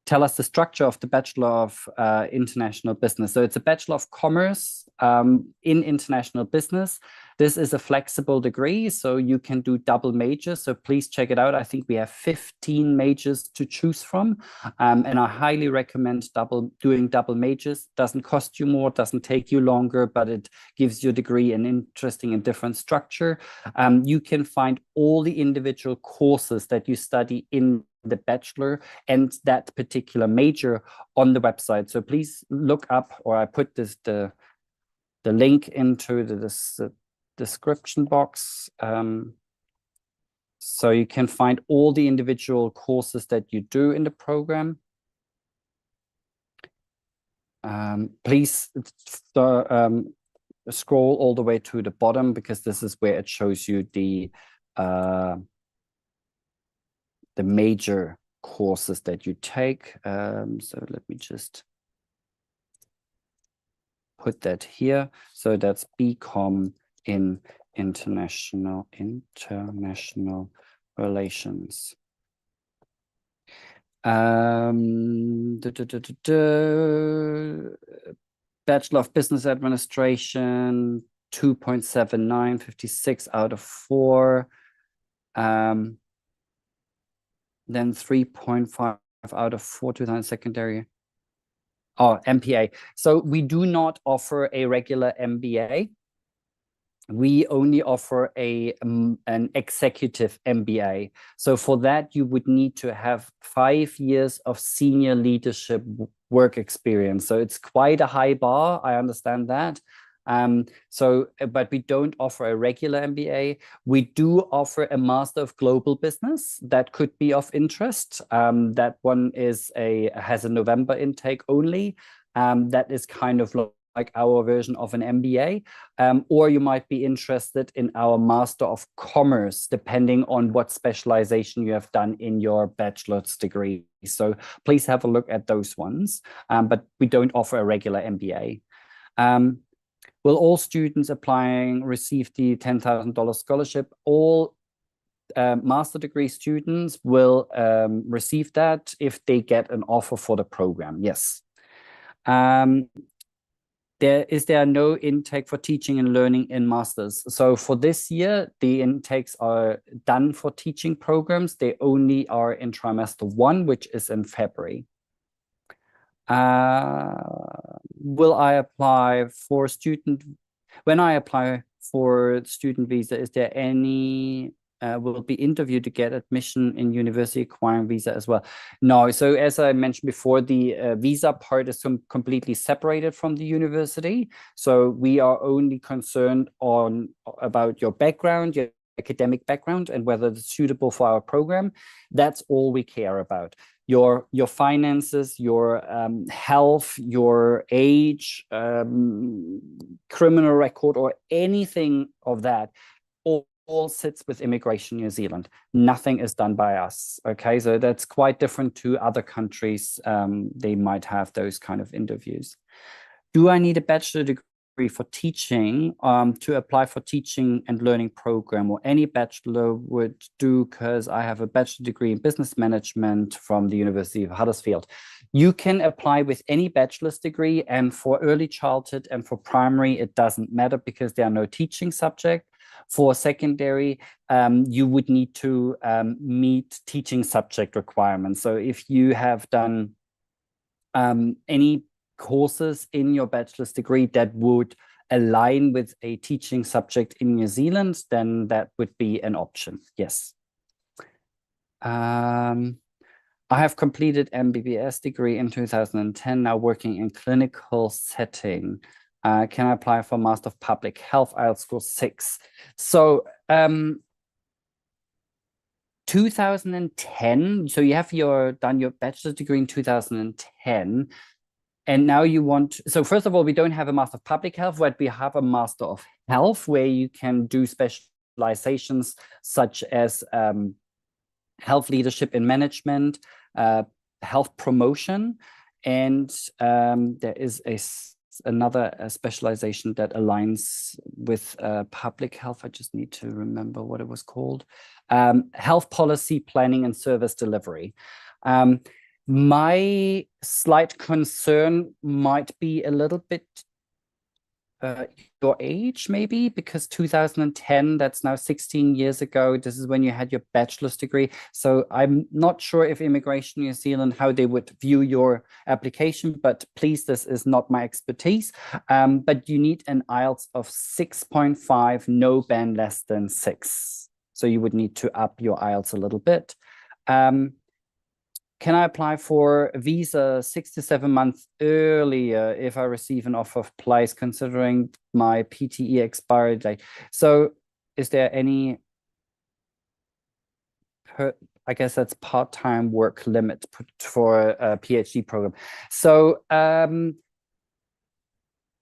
Tell us the structure of the Bachelor of International Business. So it's a Bachelor of Commerce in International Business. This is a flexible degree, so you can do double majors. So please check it out. I think we have 15 majors to choose from. And I highly recommend doing double majors. Doesn't cost you more, doesn't take you longer, but it gives your degree an interesting and different structure. You can find all the individual courses that you study in the bachelor and that particular major on the website. So please look up, or I put the link into the description box. So you can find all the individual courses that you do in the program. Please scroll all the way to the bottom, because this is where it shows you the major courses that you take. So let me just put that here. So that's BCom in international relations. Bachelor of Business Administration, 2.79, 56 out of 4. Then 3.5 out of 4 to secondary. Oh, MPA. So we do not offer a regular MBA. We only offer an executive MBA. So for that, you would need to have 5 years of senior leadership work experience. So it's quite a high bar. I understand that. But we don't offer a regular MBA. We do offer a Master of Global Business that could be of interest. That one has a November intake only. That is kind of like our version of an MBA, or you might be interested in our Master of Commerce, depending on what specialization you have done in your bachelor's degree. So please have a look at those ones, but we don't offer a regular MBA. Will all students applying receive the $10,000 scholarship? All master degree students will receive that if they get an offer for the program, yes. Is there no intake for teaching and learning in masters? So for this year, the intakes are done for teaching programs. They only are in trimester 1, which is in February. Will I apply for student? When I apply for student visa, is there any will be interviewed to get admission in university acquiring visa as well? No. So as I mentioned before, the visa part is completely separated from the university. So we are only concerned about your background, your academic background, and whether it's suitable for our program. That's all we care about. Your finances, your health, your age, criminal record, or anything of that, all sits with Immigration New Zealand. Nothing is done by us. Okay, so that's quite different to other countries. They might have those kind of interviews. Do I need a bachelor degree for teaching to apply for teaching and learning program? Or any bachelor would do, because I have a bachelor degree in business management from the University of Huddersfield. You can apply with any bachelor's degree, and for early childhood and for primary, it doesn't matter because there are no teaching subject. For secondary, you would need to meet teaching subject requirements. So if you have done any courses in your bachelor's degree that would align with a teaching subject in New Zealand, then that would be an option, yes. I have completed MBBS degree in 2010, now working in clinical setting. Can I apply for Master of Public Health, IELTS score 6? So 2010, so you have done your bachelor's degree in 2010, and now you want, so first of all, we don't have a Master of Public Health, but we have a Master of Health where you can do specializations such as health leadership and management, health promotion, and there is another specialization that aligns with public health. I just need to remember what it was called. Health policy planning and service delivery. My slight concern might be a little bit your age, maybe, because 2010, that's now 16 years ago. This is when you had your bachelor's degree. So I'm not sure if Immigration New Zealand, how they would view your application, but please, this is not my expertise. But you need an IELTS of 6.5, no band less than 6. So you would need to up your IELTS a little bit. Can I apply for a visa 6 to 7 months earlier if I receive an offer of place, considering my PTE expiry date? So is there any, I guess that's part-time work limit for a PhD program. So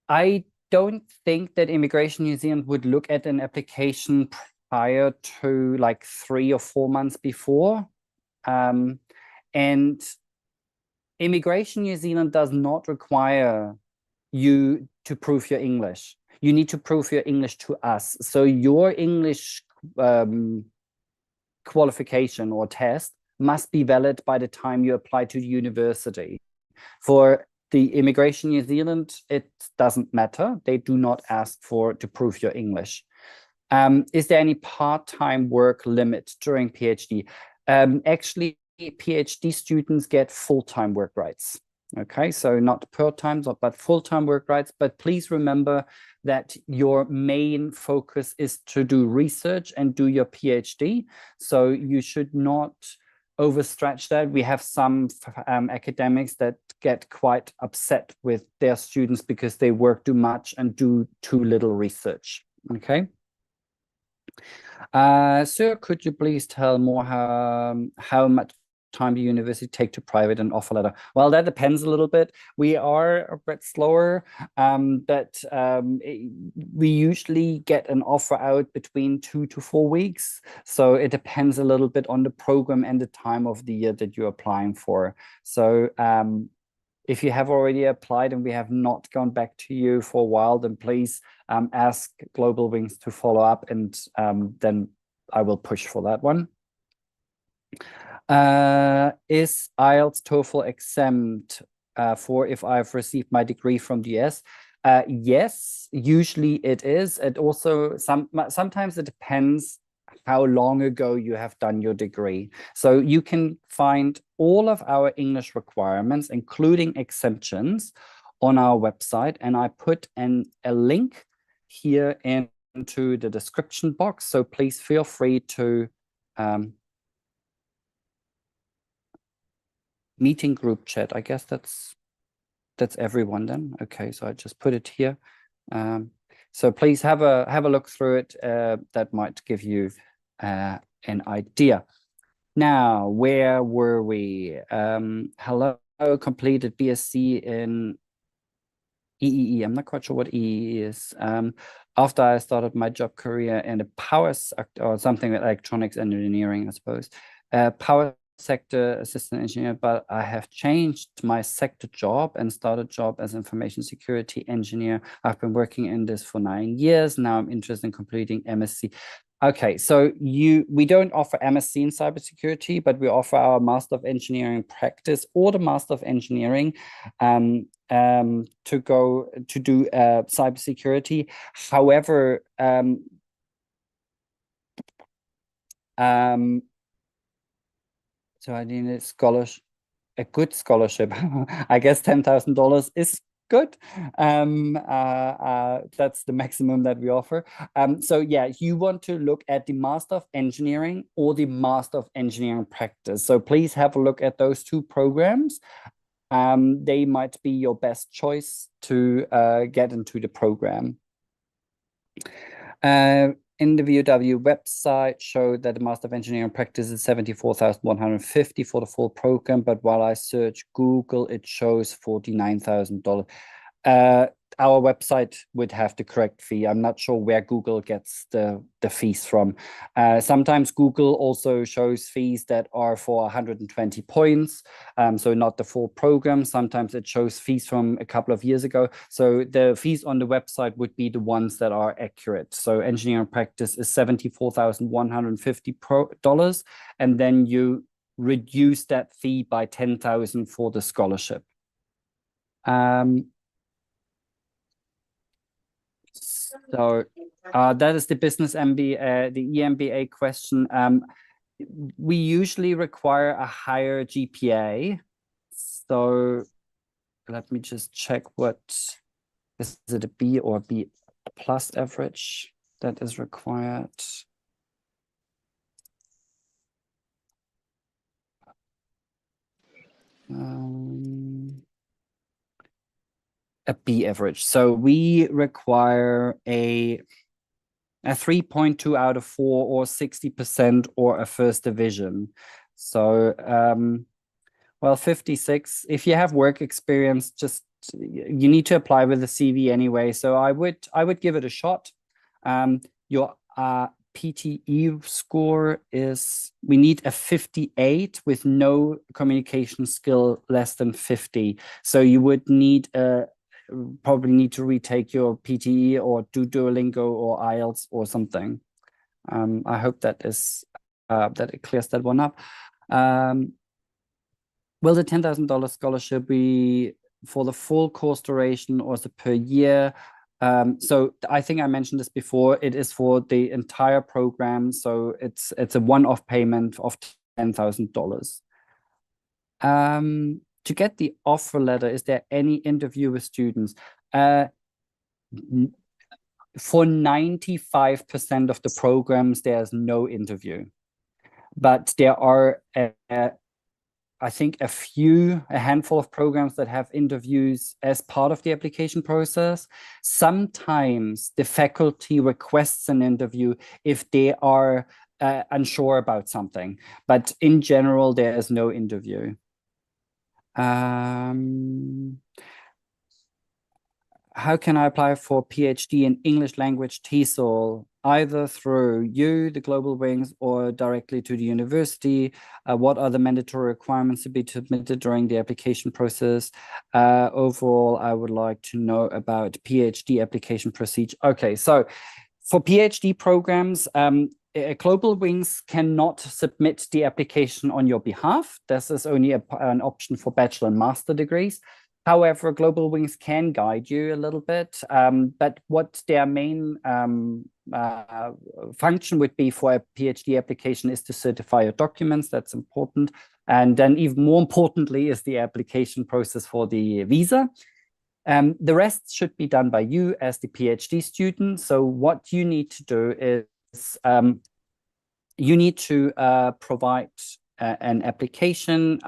I don't think that Immigration New Zealand would look at an application prior to like 3 or 4 months before. And Immigration New Zealand does not require you to prove your English. You need to prove your English to us. So your English qualification or test must be valid by the time you apply to the university. For the Immigration New Zealand, it doesn't matter. They do not ask to prove your English. Is there any part-time work limit during PhD? Actually, PhD students get full-time work rights. Okay, so not part-time, but full-time work rights. But please remember that your main focus is to do research and do your PhD. So you should not overstretch that. We have some academics that get quite upset with their students because they work too much and do too little research. Okay. Sir, could you please tell more how much time the university take to private an offer letter? Well, that depends a little bit. We are a bit slower, but we usually get an offer out between 2 to 4 weeks. So it depends a little bit on the program and the time of the year that you're applying for. So if you have already applied and we have not gone back to you for a while, then please ask Globalwings to follow up, and then I will push for that one. Is IELTS TOEFL exempt for if I've received my degree from the US? Yes, usually it is. It also sometimes it depends how long ago you have done your degree. So you can find all of our English requirements, including exemptions, on our website, and I put a link here into the description box. So please feel free to meeting group chat. I guess that's everyone then. Okay, so I just put it here. So please have a look through it. That might give you an idea. Now, where were we? Hello, completed BSc in EEE. I'm not quite sure what EEE is. After I started my job career in the power sector, or something like electronics engineering, I suppose. Power sector assistant engineer, but I have changed my sector job and started job as information security engineer. I've been working in this for 9 years. Now I'm interested in completing MSc. Okay, so we don't offer MSc in cybersecurity, but we offer our Master of Engineering practice or the Master of Engineering to do cybersecurity. However, so I need a good scholarship. I guess $10,000 is good. That's the maximum that we offer. So yeah, you want to look at the Master of Engineering or the Master of Engineering practice. So please have a look at those two programs. They might be your best choice to get into the program. In the WW website showed that the Master of Engineering practice is $74,150 for the full program, but while I search Google, it shows $49,000. Our website would have the correct fee. I'm not sure where Google gets the fees from. Sometimes Google also shows fees that are for 120 points, so not the full program. Sometimes it shows fees from a couple of years ago. So the fees on the website would be the ones that are accurate. So engineering practice is $74,150, and then you reduce that fee by 10,000 for the scholarship. So that is the business MBA, the EMBA question. We usually require a higher GPA. So let me just check what, is it a B or B plus average that is required? A B average. So we require a 3.2 out of 4 or 60% or a first division. So, well, 56, if you have work experience, just, you need to apply with a CV anyway. So I would give it a shot. Your PTE score is, we need a 58 with no communication skill less than 50. So you would need probably need to retake your PTE or do Duolingo or IELTS or something. I hope that is that it clears that one up. Will the $10,000 scholarship be for the full course duration or is it per year? So I think I mentioned this before. It is for the entire program, so it's a one-off payment of $10,000. To get the offer letter, is there any interview with students? For 95% of the programs, there's no interview. But there are, I think, a handful of programs that have interviews as part of the application process. Sometimes the faculty requests an interview if they are unsure about something. But in general, there is no interview. How can I apply for PhD in English language TESOL, either through you, the Globalwings, or directly to the university? What are the mandatory requirements to be submitted during the application process? Overall, I would like to know about PhD application procedure. Okay, so for PhD programs, Globalwings cannot submit the application on your behalf. This is only an option for bachelor and master degrees. However, Globalwings can guide you a little bit, but what their main function would be for a PhD application is to certify your documents. That's important. And then even more importantly is the application process for the visa. The rest should be done by you as the PhD student. So what you need to do is you need to provide an application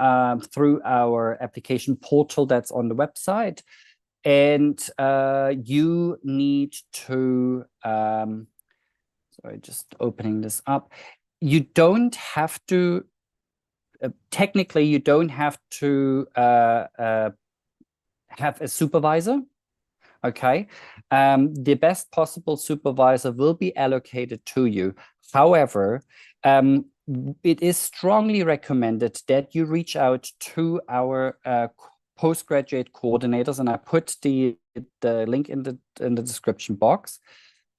through our application portal that's on the website. And you need to, sorry, just opening this up. You don't have to, technically, you don't have to have a supervisor. Okay, the best possible supervisor will be allocated to you. However, it is strongly recommended that you reach out to our postgraduate coordinators, and I put the link in the description box,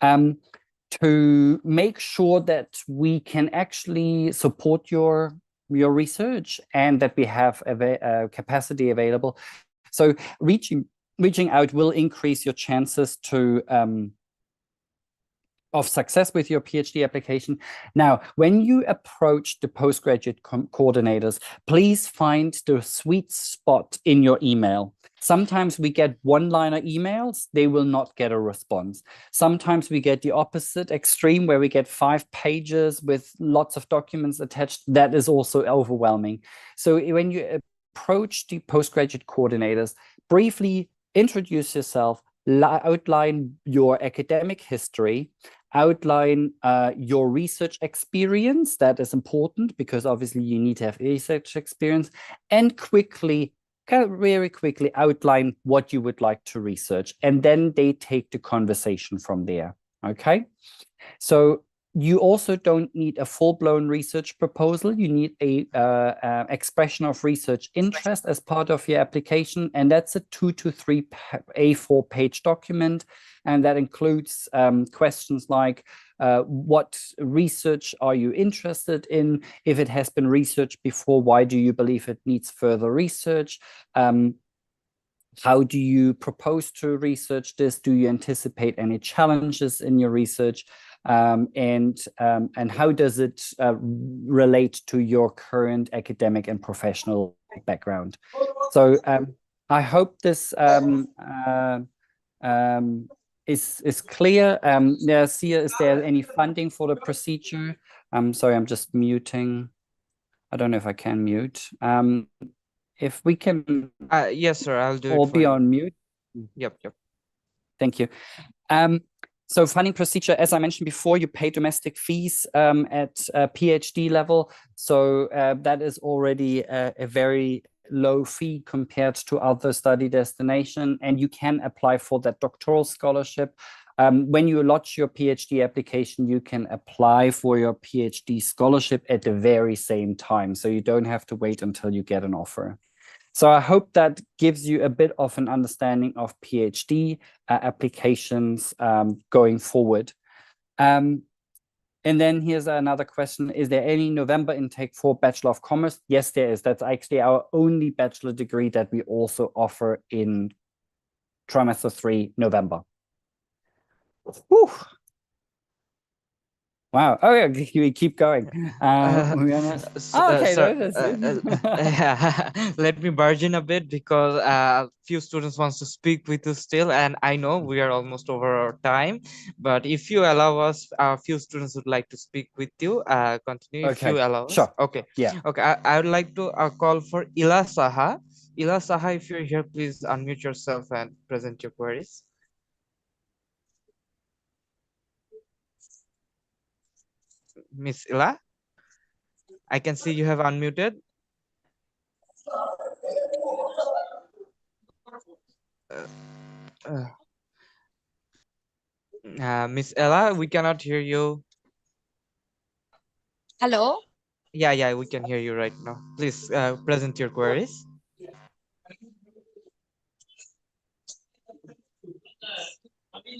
to make sure that we can actually support your research and that we have capacity available. So reaching out will increase your chances to of success with your PhD application. Now, when you approach the postgraduate coordinators, please find the sweet spot in your email. Sometimes we get one-liner emails, they will not get a response. Sometimes we get the opposite extreme where we get 5 pages with lots of documents attached. That is also overwhelming. So when you approach the postgraduate coordinators, briefly introduce yourself, outline your academic history, outline your research experience. That is important because obviously you need to have research experience, and very quickly outline what you would like to research. And then they take the conversation from there. Okay. So you also don't need a full-blown research proposal. You need a expression of research interest as part of your application, and that's a 2 to 3 A4 page document, and that includes questions like what research are you interested in? If it has been researched before, why do you believe it needs further research? How do you propose to research this? Do you anticipate any challenges in your research? And how does it relate to your current academic and professional background? So I hope this is clear. Sia, is there any funding for the procedure? I'm sorry, I'm just muting. I don't know if I can mute. If we can, yes, sir, I'll do it. Or be on mute. Yep. Thank you. So funding procedure, as I mentioned before, you pay domestic fees at PhD level. So that is already a very low fee compared to other study destination, and you can apply for that doctoral scholarship. When you lodge your PhD application, you can apply for your PhD scholarship at the very same time. So you don't have to wait until you get an offer. So I hope that gives you a bit of an understanding of PhD applications going forward. And then here's another question. Is there any November intake for Bachelor of Commerce? Yes, there is. That's actually our only bachelor degree that we also offer in trimester 3, November. Whew. Wow. Oh, yeah, we keep going. Okay. Let me barge in a bit because a few students wants to speak with us still, and I know we are almost over our time. But if you allow us, a few students would like to speak with you. Continue if you allow us. Sure. Okay. Yeah. Okay. I would like to call for Ila Saha. Ila Saha, if you're here, please unmute yourself and present your queries. Miss Ella? I can see you have unmuted. Miss Ella, we cannot hear you. Hello. Yeah, we can hear you right now. Please present your queries.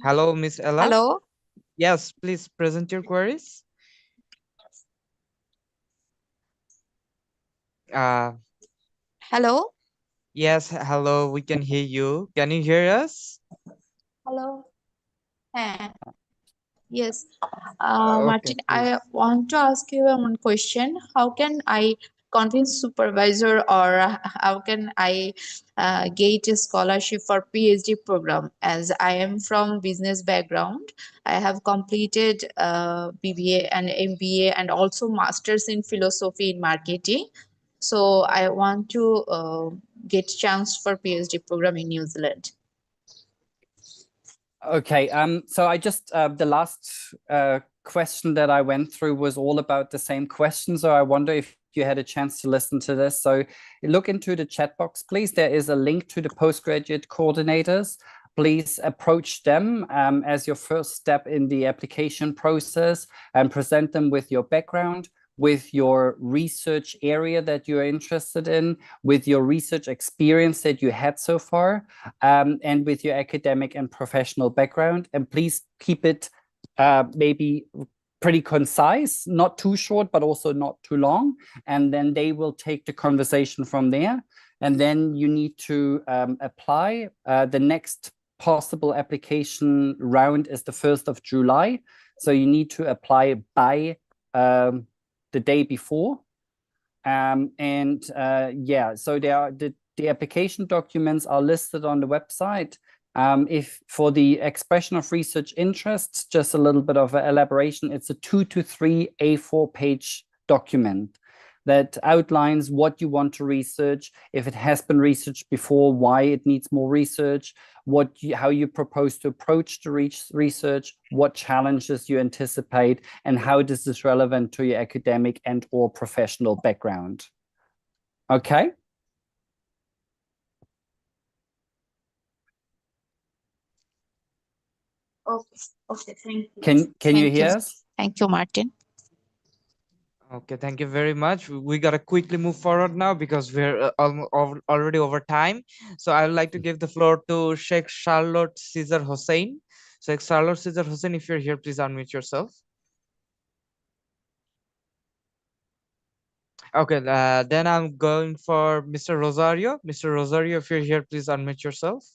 Hello, Miss Ella. Hello. Yes, please present your queries. Hello. Yes, hello, we can hear you. Can you hear us? Hello. Yes. Okay, Martin, I want to ask you one question. How can I convince supervisor, or how can I get a scholarship for PhD program? As I am from business background, I have completed BBA and MBA and also masters in philosophy in marketing. So I want to get chance for PhD program in New Zealand. Okay, so I just, the last question that I went through was all about the same question. So I wonder if you had a chance to listen to this. So look into the chat box, please. There is a link to the postgraduate coordinators. Please approach them as your first step in the application process and present them with your background, with your research area that you're interested in, with your research experience that you had so far, and with your academic and professional background. And please keep it maybe pretty concise, not too short, but also not too long. And then they will take the conversation from there. And then you need to apply. The next possible application round is the 1st of July. So you need to apply by the day before. Yeah, so there are the application documents are listed on the website. If for the expression of research interests, just a little bit of an elaboration, it's a 2 to 3 A4 page document that outlines what you want to research, if it has been researched before, why it needs more research, how you propose to approach the research, what challenges you anticipate, and how this is relevant to your academic and or professional background. Okay? Okay, thank you. Can you hear us? Thank you, Martin. Okay, thank you very much. We gotta quickly move forward now because we're already over time. So I would like to give the floor to Sheikh Charlotte Caesar Hossein. Sheikh Charlotte Caesar Hossein, if you're here, please unmute yourself. Okay, then I'm going for Mr. Rosario. Mr. Rosario, if you're here, please unmute yourself.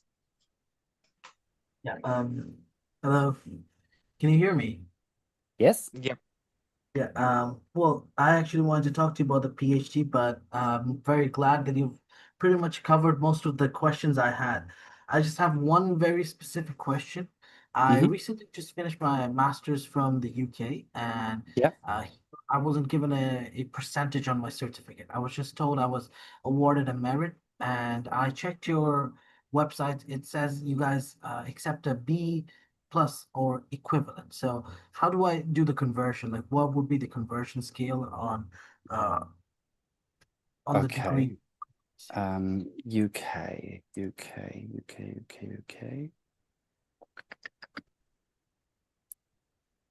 Yeah. Hello. Can you hear me? Yes. Yep. Yeah. Well, I actually wanted to talk to you about the PhD, but I'm very glad that you've pretty much covered most of the questions I had. I just have one very specific question. I recently just finished my master's from the UK, and yeah, I wasn't given a percentage on my certificate. I was just told I was awarded a merit, and I checked your website. It says you guys accept a B+ or equivalent. So how do I do the conversion? Like, what would be the conversion scale on the degree? UK.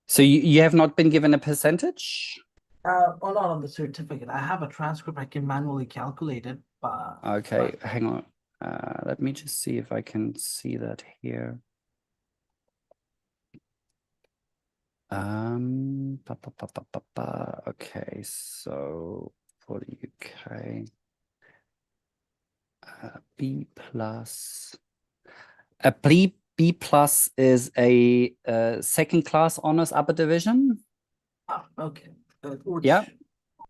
So you have not been given a percentage? Well, not on the certificate. I have a transcript. I can manually calculate it. Okay, hang on. Let me just see if I can see that here. Okay, so for the UK, B+. A B+ is a second class honors upper division. Okay. Yeah.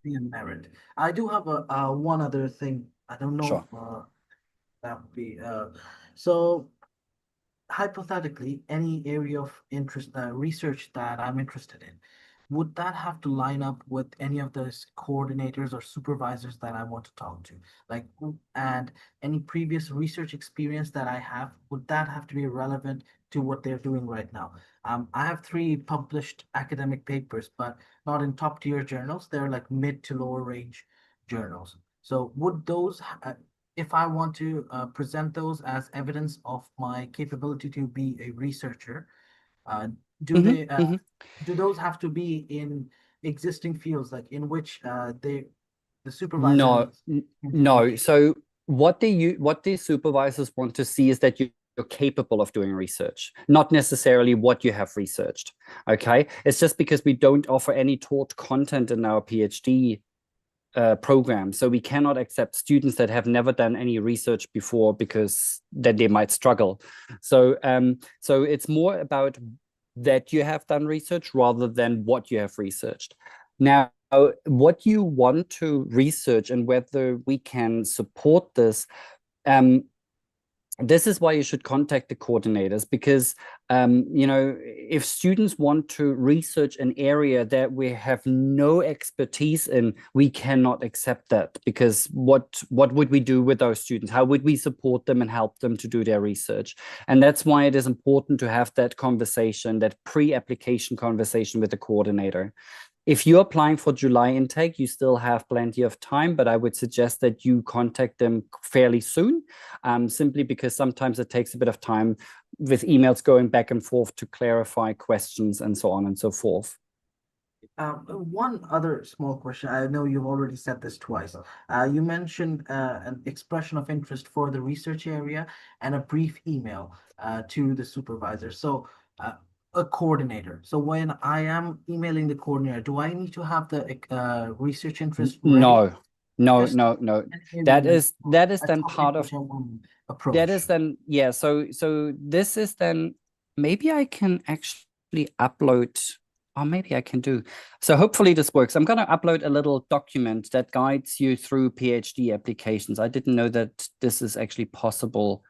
Be a merit. I do have a one other thing. I don't know Sure. if that would be so hypothetically any area of interest research that I'm interested in. would that have to line up with any of the coordinators or supervisors that I want to talk to? Like, and any previous research experience that I have, would that have to be relevant to what they're doing right now? I have 3 published academic papers, but not in top tier journals. They're like mid to lower range journals. So would those, if I want to present those as evidence of my capability to be a researcher, do they do those have to be in existing fields, like in which the supervisor No, needs? no. So what the supervisors want to see is that you're capable of doing research, not necessarily what you have researched. Okay, it's just because we don't offer any taught content in our PhD program, so we cannot accept students that have never done any research before, because then they might struggle. So so it's more about that you have done research rather than what you have researched. Now, what you want to research and whether we can support this, this is why you should contact the coordinators, because you know, if students want to research an area that we have no expertise in, we cannot accept that, because what would we do with those students? How would we support them and help them to do their research? And that's why it is important to have that conversation, that pre-application conversation with the coordinator. If you're applying for July intake, you still have plenty of time, but I would suggest that you contact them fairly soon, simply because sometimes it takes a bit of time with emails going back and forth to clarify questions and so on and so forth. One other small question. I know you've already said this twice. You mentioned an expression of interest for the research area and a brief email to the supervisor. So a coordinator. So when I am emailing the coordinator, do I need to have the research interest ready? No. Just No. in That is then topic part of which I want to approach. that is then, yeah. So this is then, maybe I can actually upload, or maybe I can do. So hopefully this works. I'm going to upload a little document that guides you through PhD applications. I didn't know that this is actually possible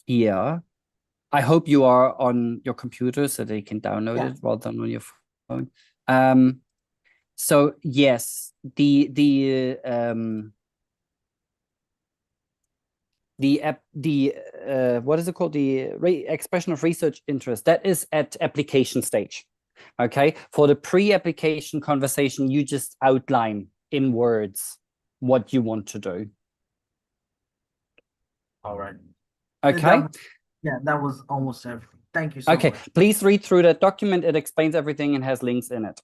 here. I hope you are on your computer so that you can download it rather than on your phone. So yes, the what is it called? The expression of research interest, that is at application stage. Okay, for the pre-application conversation, you just outline in words what you want to do. All right. Okay. That was almost everything. Thank you so much. Okay, please read through that document. It explains everything and has links in it.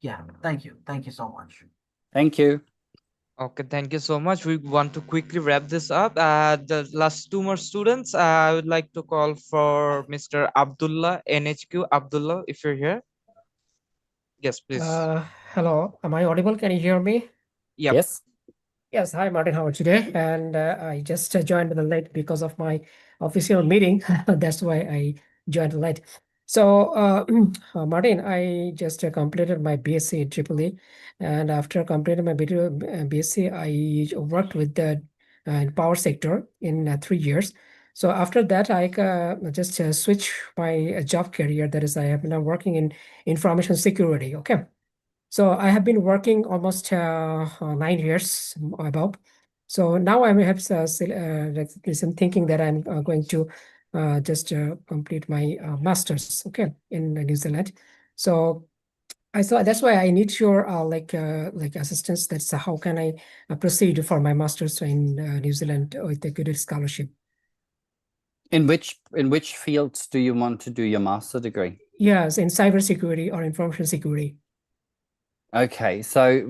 Yeah, thank you. Thank you so much. Thank you. Okay, thank you so much. We want to quickly wrap this up. The last 2 more students, I would like to call for Mr. Abdullah, NHQ. Abdullah, if you're here. Yes, please. Hello, am I audible? Can you hear me? Yep. Yes. Yes, hi Martin, how are you today? And I just joined a little late because of my official meeting. That's why I joined late. So, Martin, I just completed my BSc in Tripoli, and after completing my BSc, I worked with the power sector in 3 years. So after that, I just switched my job career. That is, I have been working in information security. Okay. So I have been working almost 9 years above. So now I have some thinking that I'm going to just complete my master's, okay, in New Zealand. So I thought that's why I need your like assistance. That's how can I proceed for my master's in New Zealand with a good scholarship. In which fields do you want to do your master degree? Yes, in cybersecurity or information security. Okay, so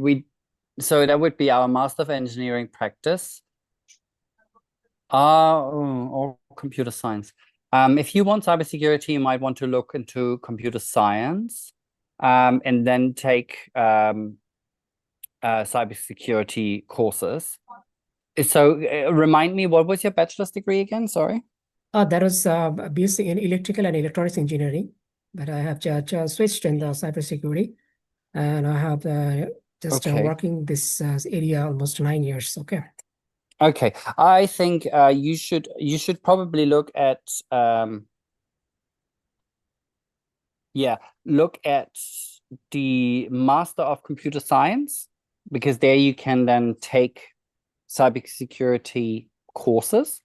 that would be our Master of Engineering practice, or computer science. If you want cybersecurity, you might want to look into computer science, and then take cybersecurity courses. So remind me, what was your bachelor's degree again? Sorry. That was BSc in electrical and electronics engineering, but I have just switched in the cybersecurity. And I have just working this area almost 9 years. Okay. Okay, I think you should probably look at Yeah, look at the Master of Computer Science, because there you can then take cybersecurity courses,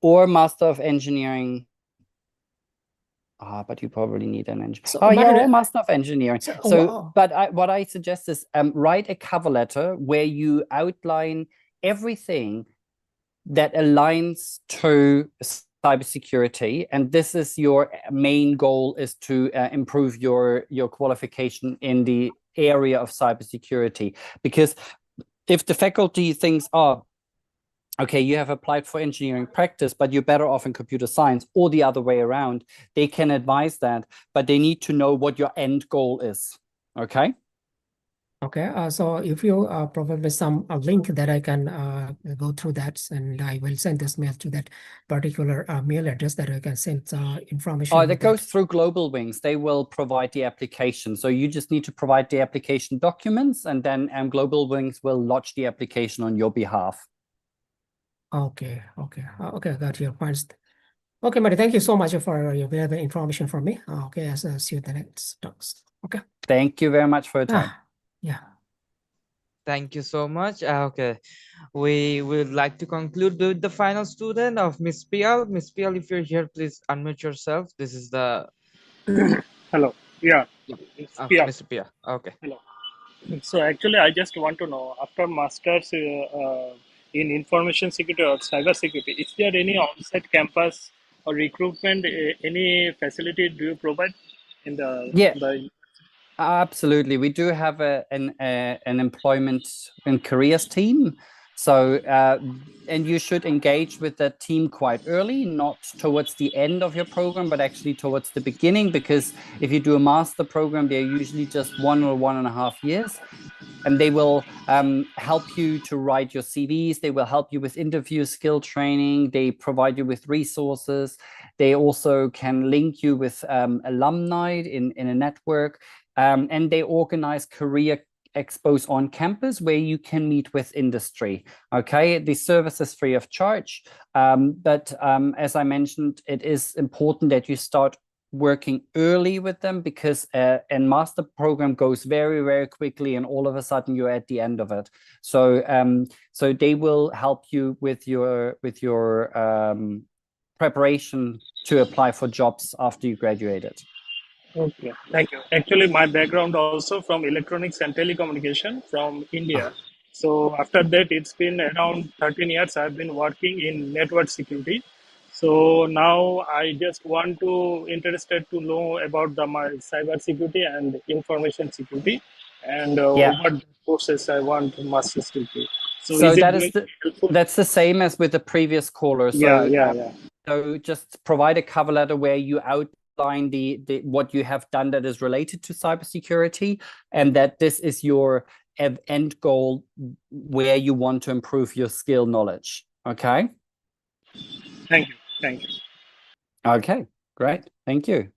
or Master of Engineering. But you probably need an engineer. So, Yeah, Martin, or Master of Engineering. But what I suggest is write a cover letter where you outline everything that aligns to cybersecurity, and this is your main goal, is to improve your qualification in the area of cybersecurity. Because if the faculty thinks, oh, okay, you have applied for engineering practice, but you're better off in computer science, or the other way around, they can advise that, but they need to know what your end goal is. Okay. Okay, so if you provide me some link that I can go through that, and I will send this mail to that particular mail address that I can send information. Oh, that goes through Globalwings. They will provide the application. So you just need to provide the application documents, and then Globalwings will lodge the application on your behalf. Okay, got your points. Okay, Marty, thank you so much for your valuable information from me. Okay, I'll see you in the next talks. Okay. Thank you very much for your time. Yeah. Thank you so much. Okay, we would like to conclude with the final student of Miss Pial. Miss Pial, if you're here, please unmute yourself. This is the Hello. Yeah. Mr. Pial. Okay. Hello. So actually, I just want to know, after masters in information security or cyber security, is there any on-site campus or recruitment? Any facility do you provide in the? Absolutely. We do have an employment and careers team. So, and you should engage with that team quite early, not towards the end of your program, but actually towards the beginning, because if you do a master program, they're usually just 1 or 1.5 years. And they will help you to write your CVs. They will help you with interview skill training. They provide you with resources. They also can link you with alumni in a network. And they organize career expos on campus where you can meet with industry. Okay, the service is free of charge. But as I mentioned, it is important that you start working early with them, because a master program goes very, very quickly, and all of a sudden you're at the end of it. So so they will help you with your preparation to apply for jobs after you graduated. Okay, thank you. Actually, my background also from electronics and telecommunication from India. So after that, it's been around 13 years I've been working in network security. So now I just want to interested to know about my cyber security and information security, and what courses I want to master's degree. So is that it is that's the same as with the previous caller. So so just provide a cover letter where you outline the what you have done that is related to cybersecurity, and that this is your end goal where you want to improve your skill knowledge. Okay. Thank you. Thank you. Okay, great. Thank you.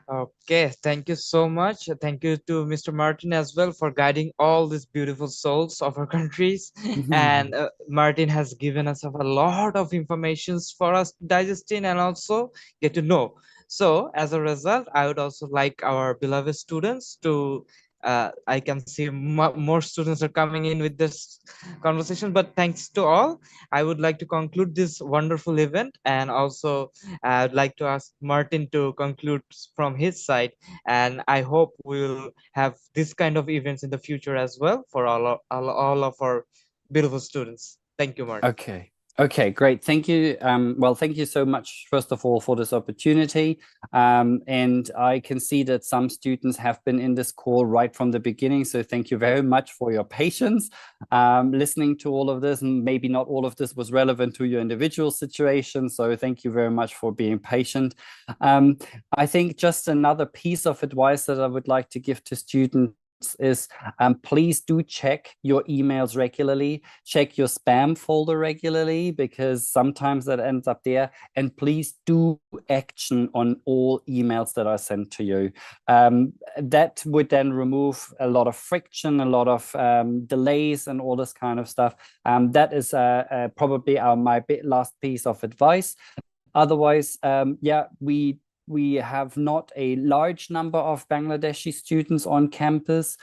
Okay, thank you so much. Thank you to Mr. Martin as well for guiding all these beautiful souls of our countries. And Martin has given us a lot of information for us to digest in and also get to know. So as a result, I would also like our beloved students to I can see more students are coming in with this conversation, but thanks to all, I would like to conclude this wonderful event, and also I'd like to ask Martin to conclude from his side, and I hope we'll have this kind of events in the future as well for all of our beautiful students. Thank you, Martin. Okay, great. Thank you. Well, thank you so much, first of all, for this opportunity. And I can see that some students have been in this call right from the beginning. So thank you very much for your patience, listening to all of this. And maybe not all of this was relevant to your individual situation. So thank you very much for being patient. I think just another piece of advice that I would like to give to students is please do check your emails regularly, check your spam folder regularly, because sometimes that ends up there. And please do action on all emails that are sent to you. That would then remove a lot of friction, a lot of delays and all this kind of stuff. That is probably my last piece of advice. Otherwise, yeah, we we have not a large number of Bangladeshi students on campus.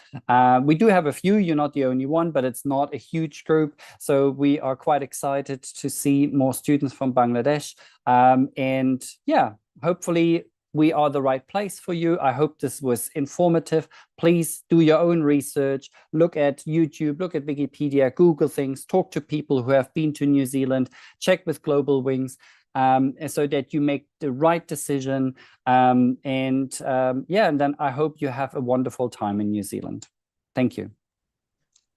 We do have a few, you're not the only one, but it's not a huge group. So we are quite excited to see more students from Bangladesh. And yeah, hopefully we are the right place for you. I hope this was informative. Please do your own research. Look at YouTube, look at Wikipedia, Google things, talk to people who have been to New Zealand, check with Globalwings, so that you make the right decision. Yeah, and then I hope you have a wonderful time in New Zealand. Thank you.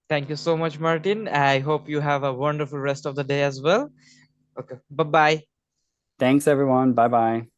Thank you so much, Martin. I hope you have a wonderful rest of the day as well. Okay, bye-bye. Thanks, everyone. Bye-bye.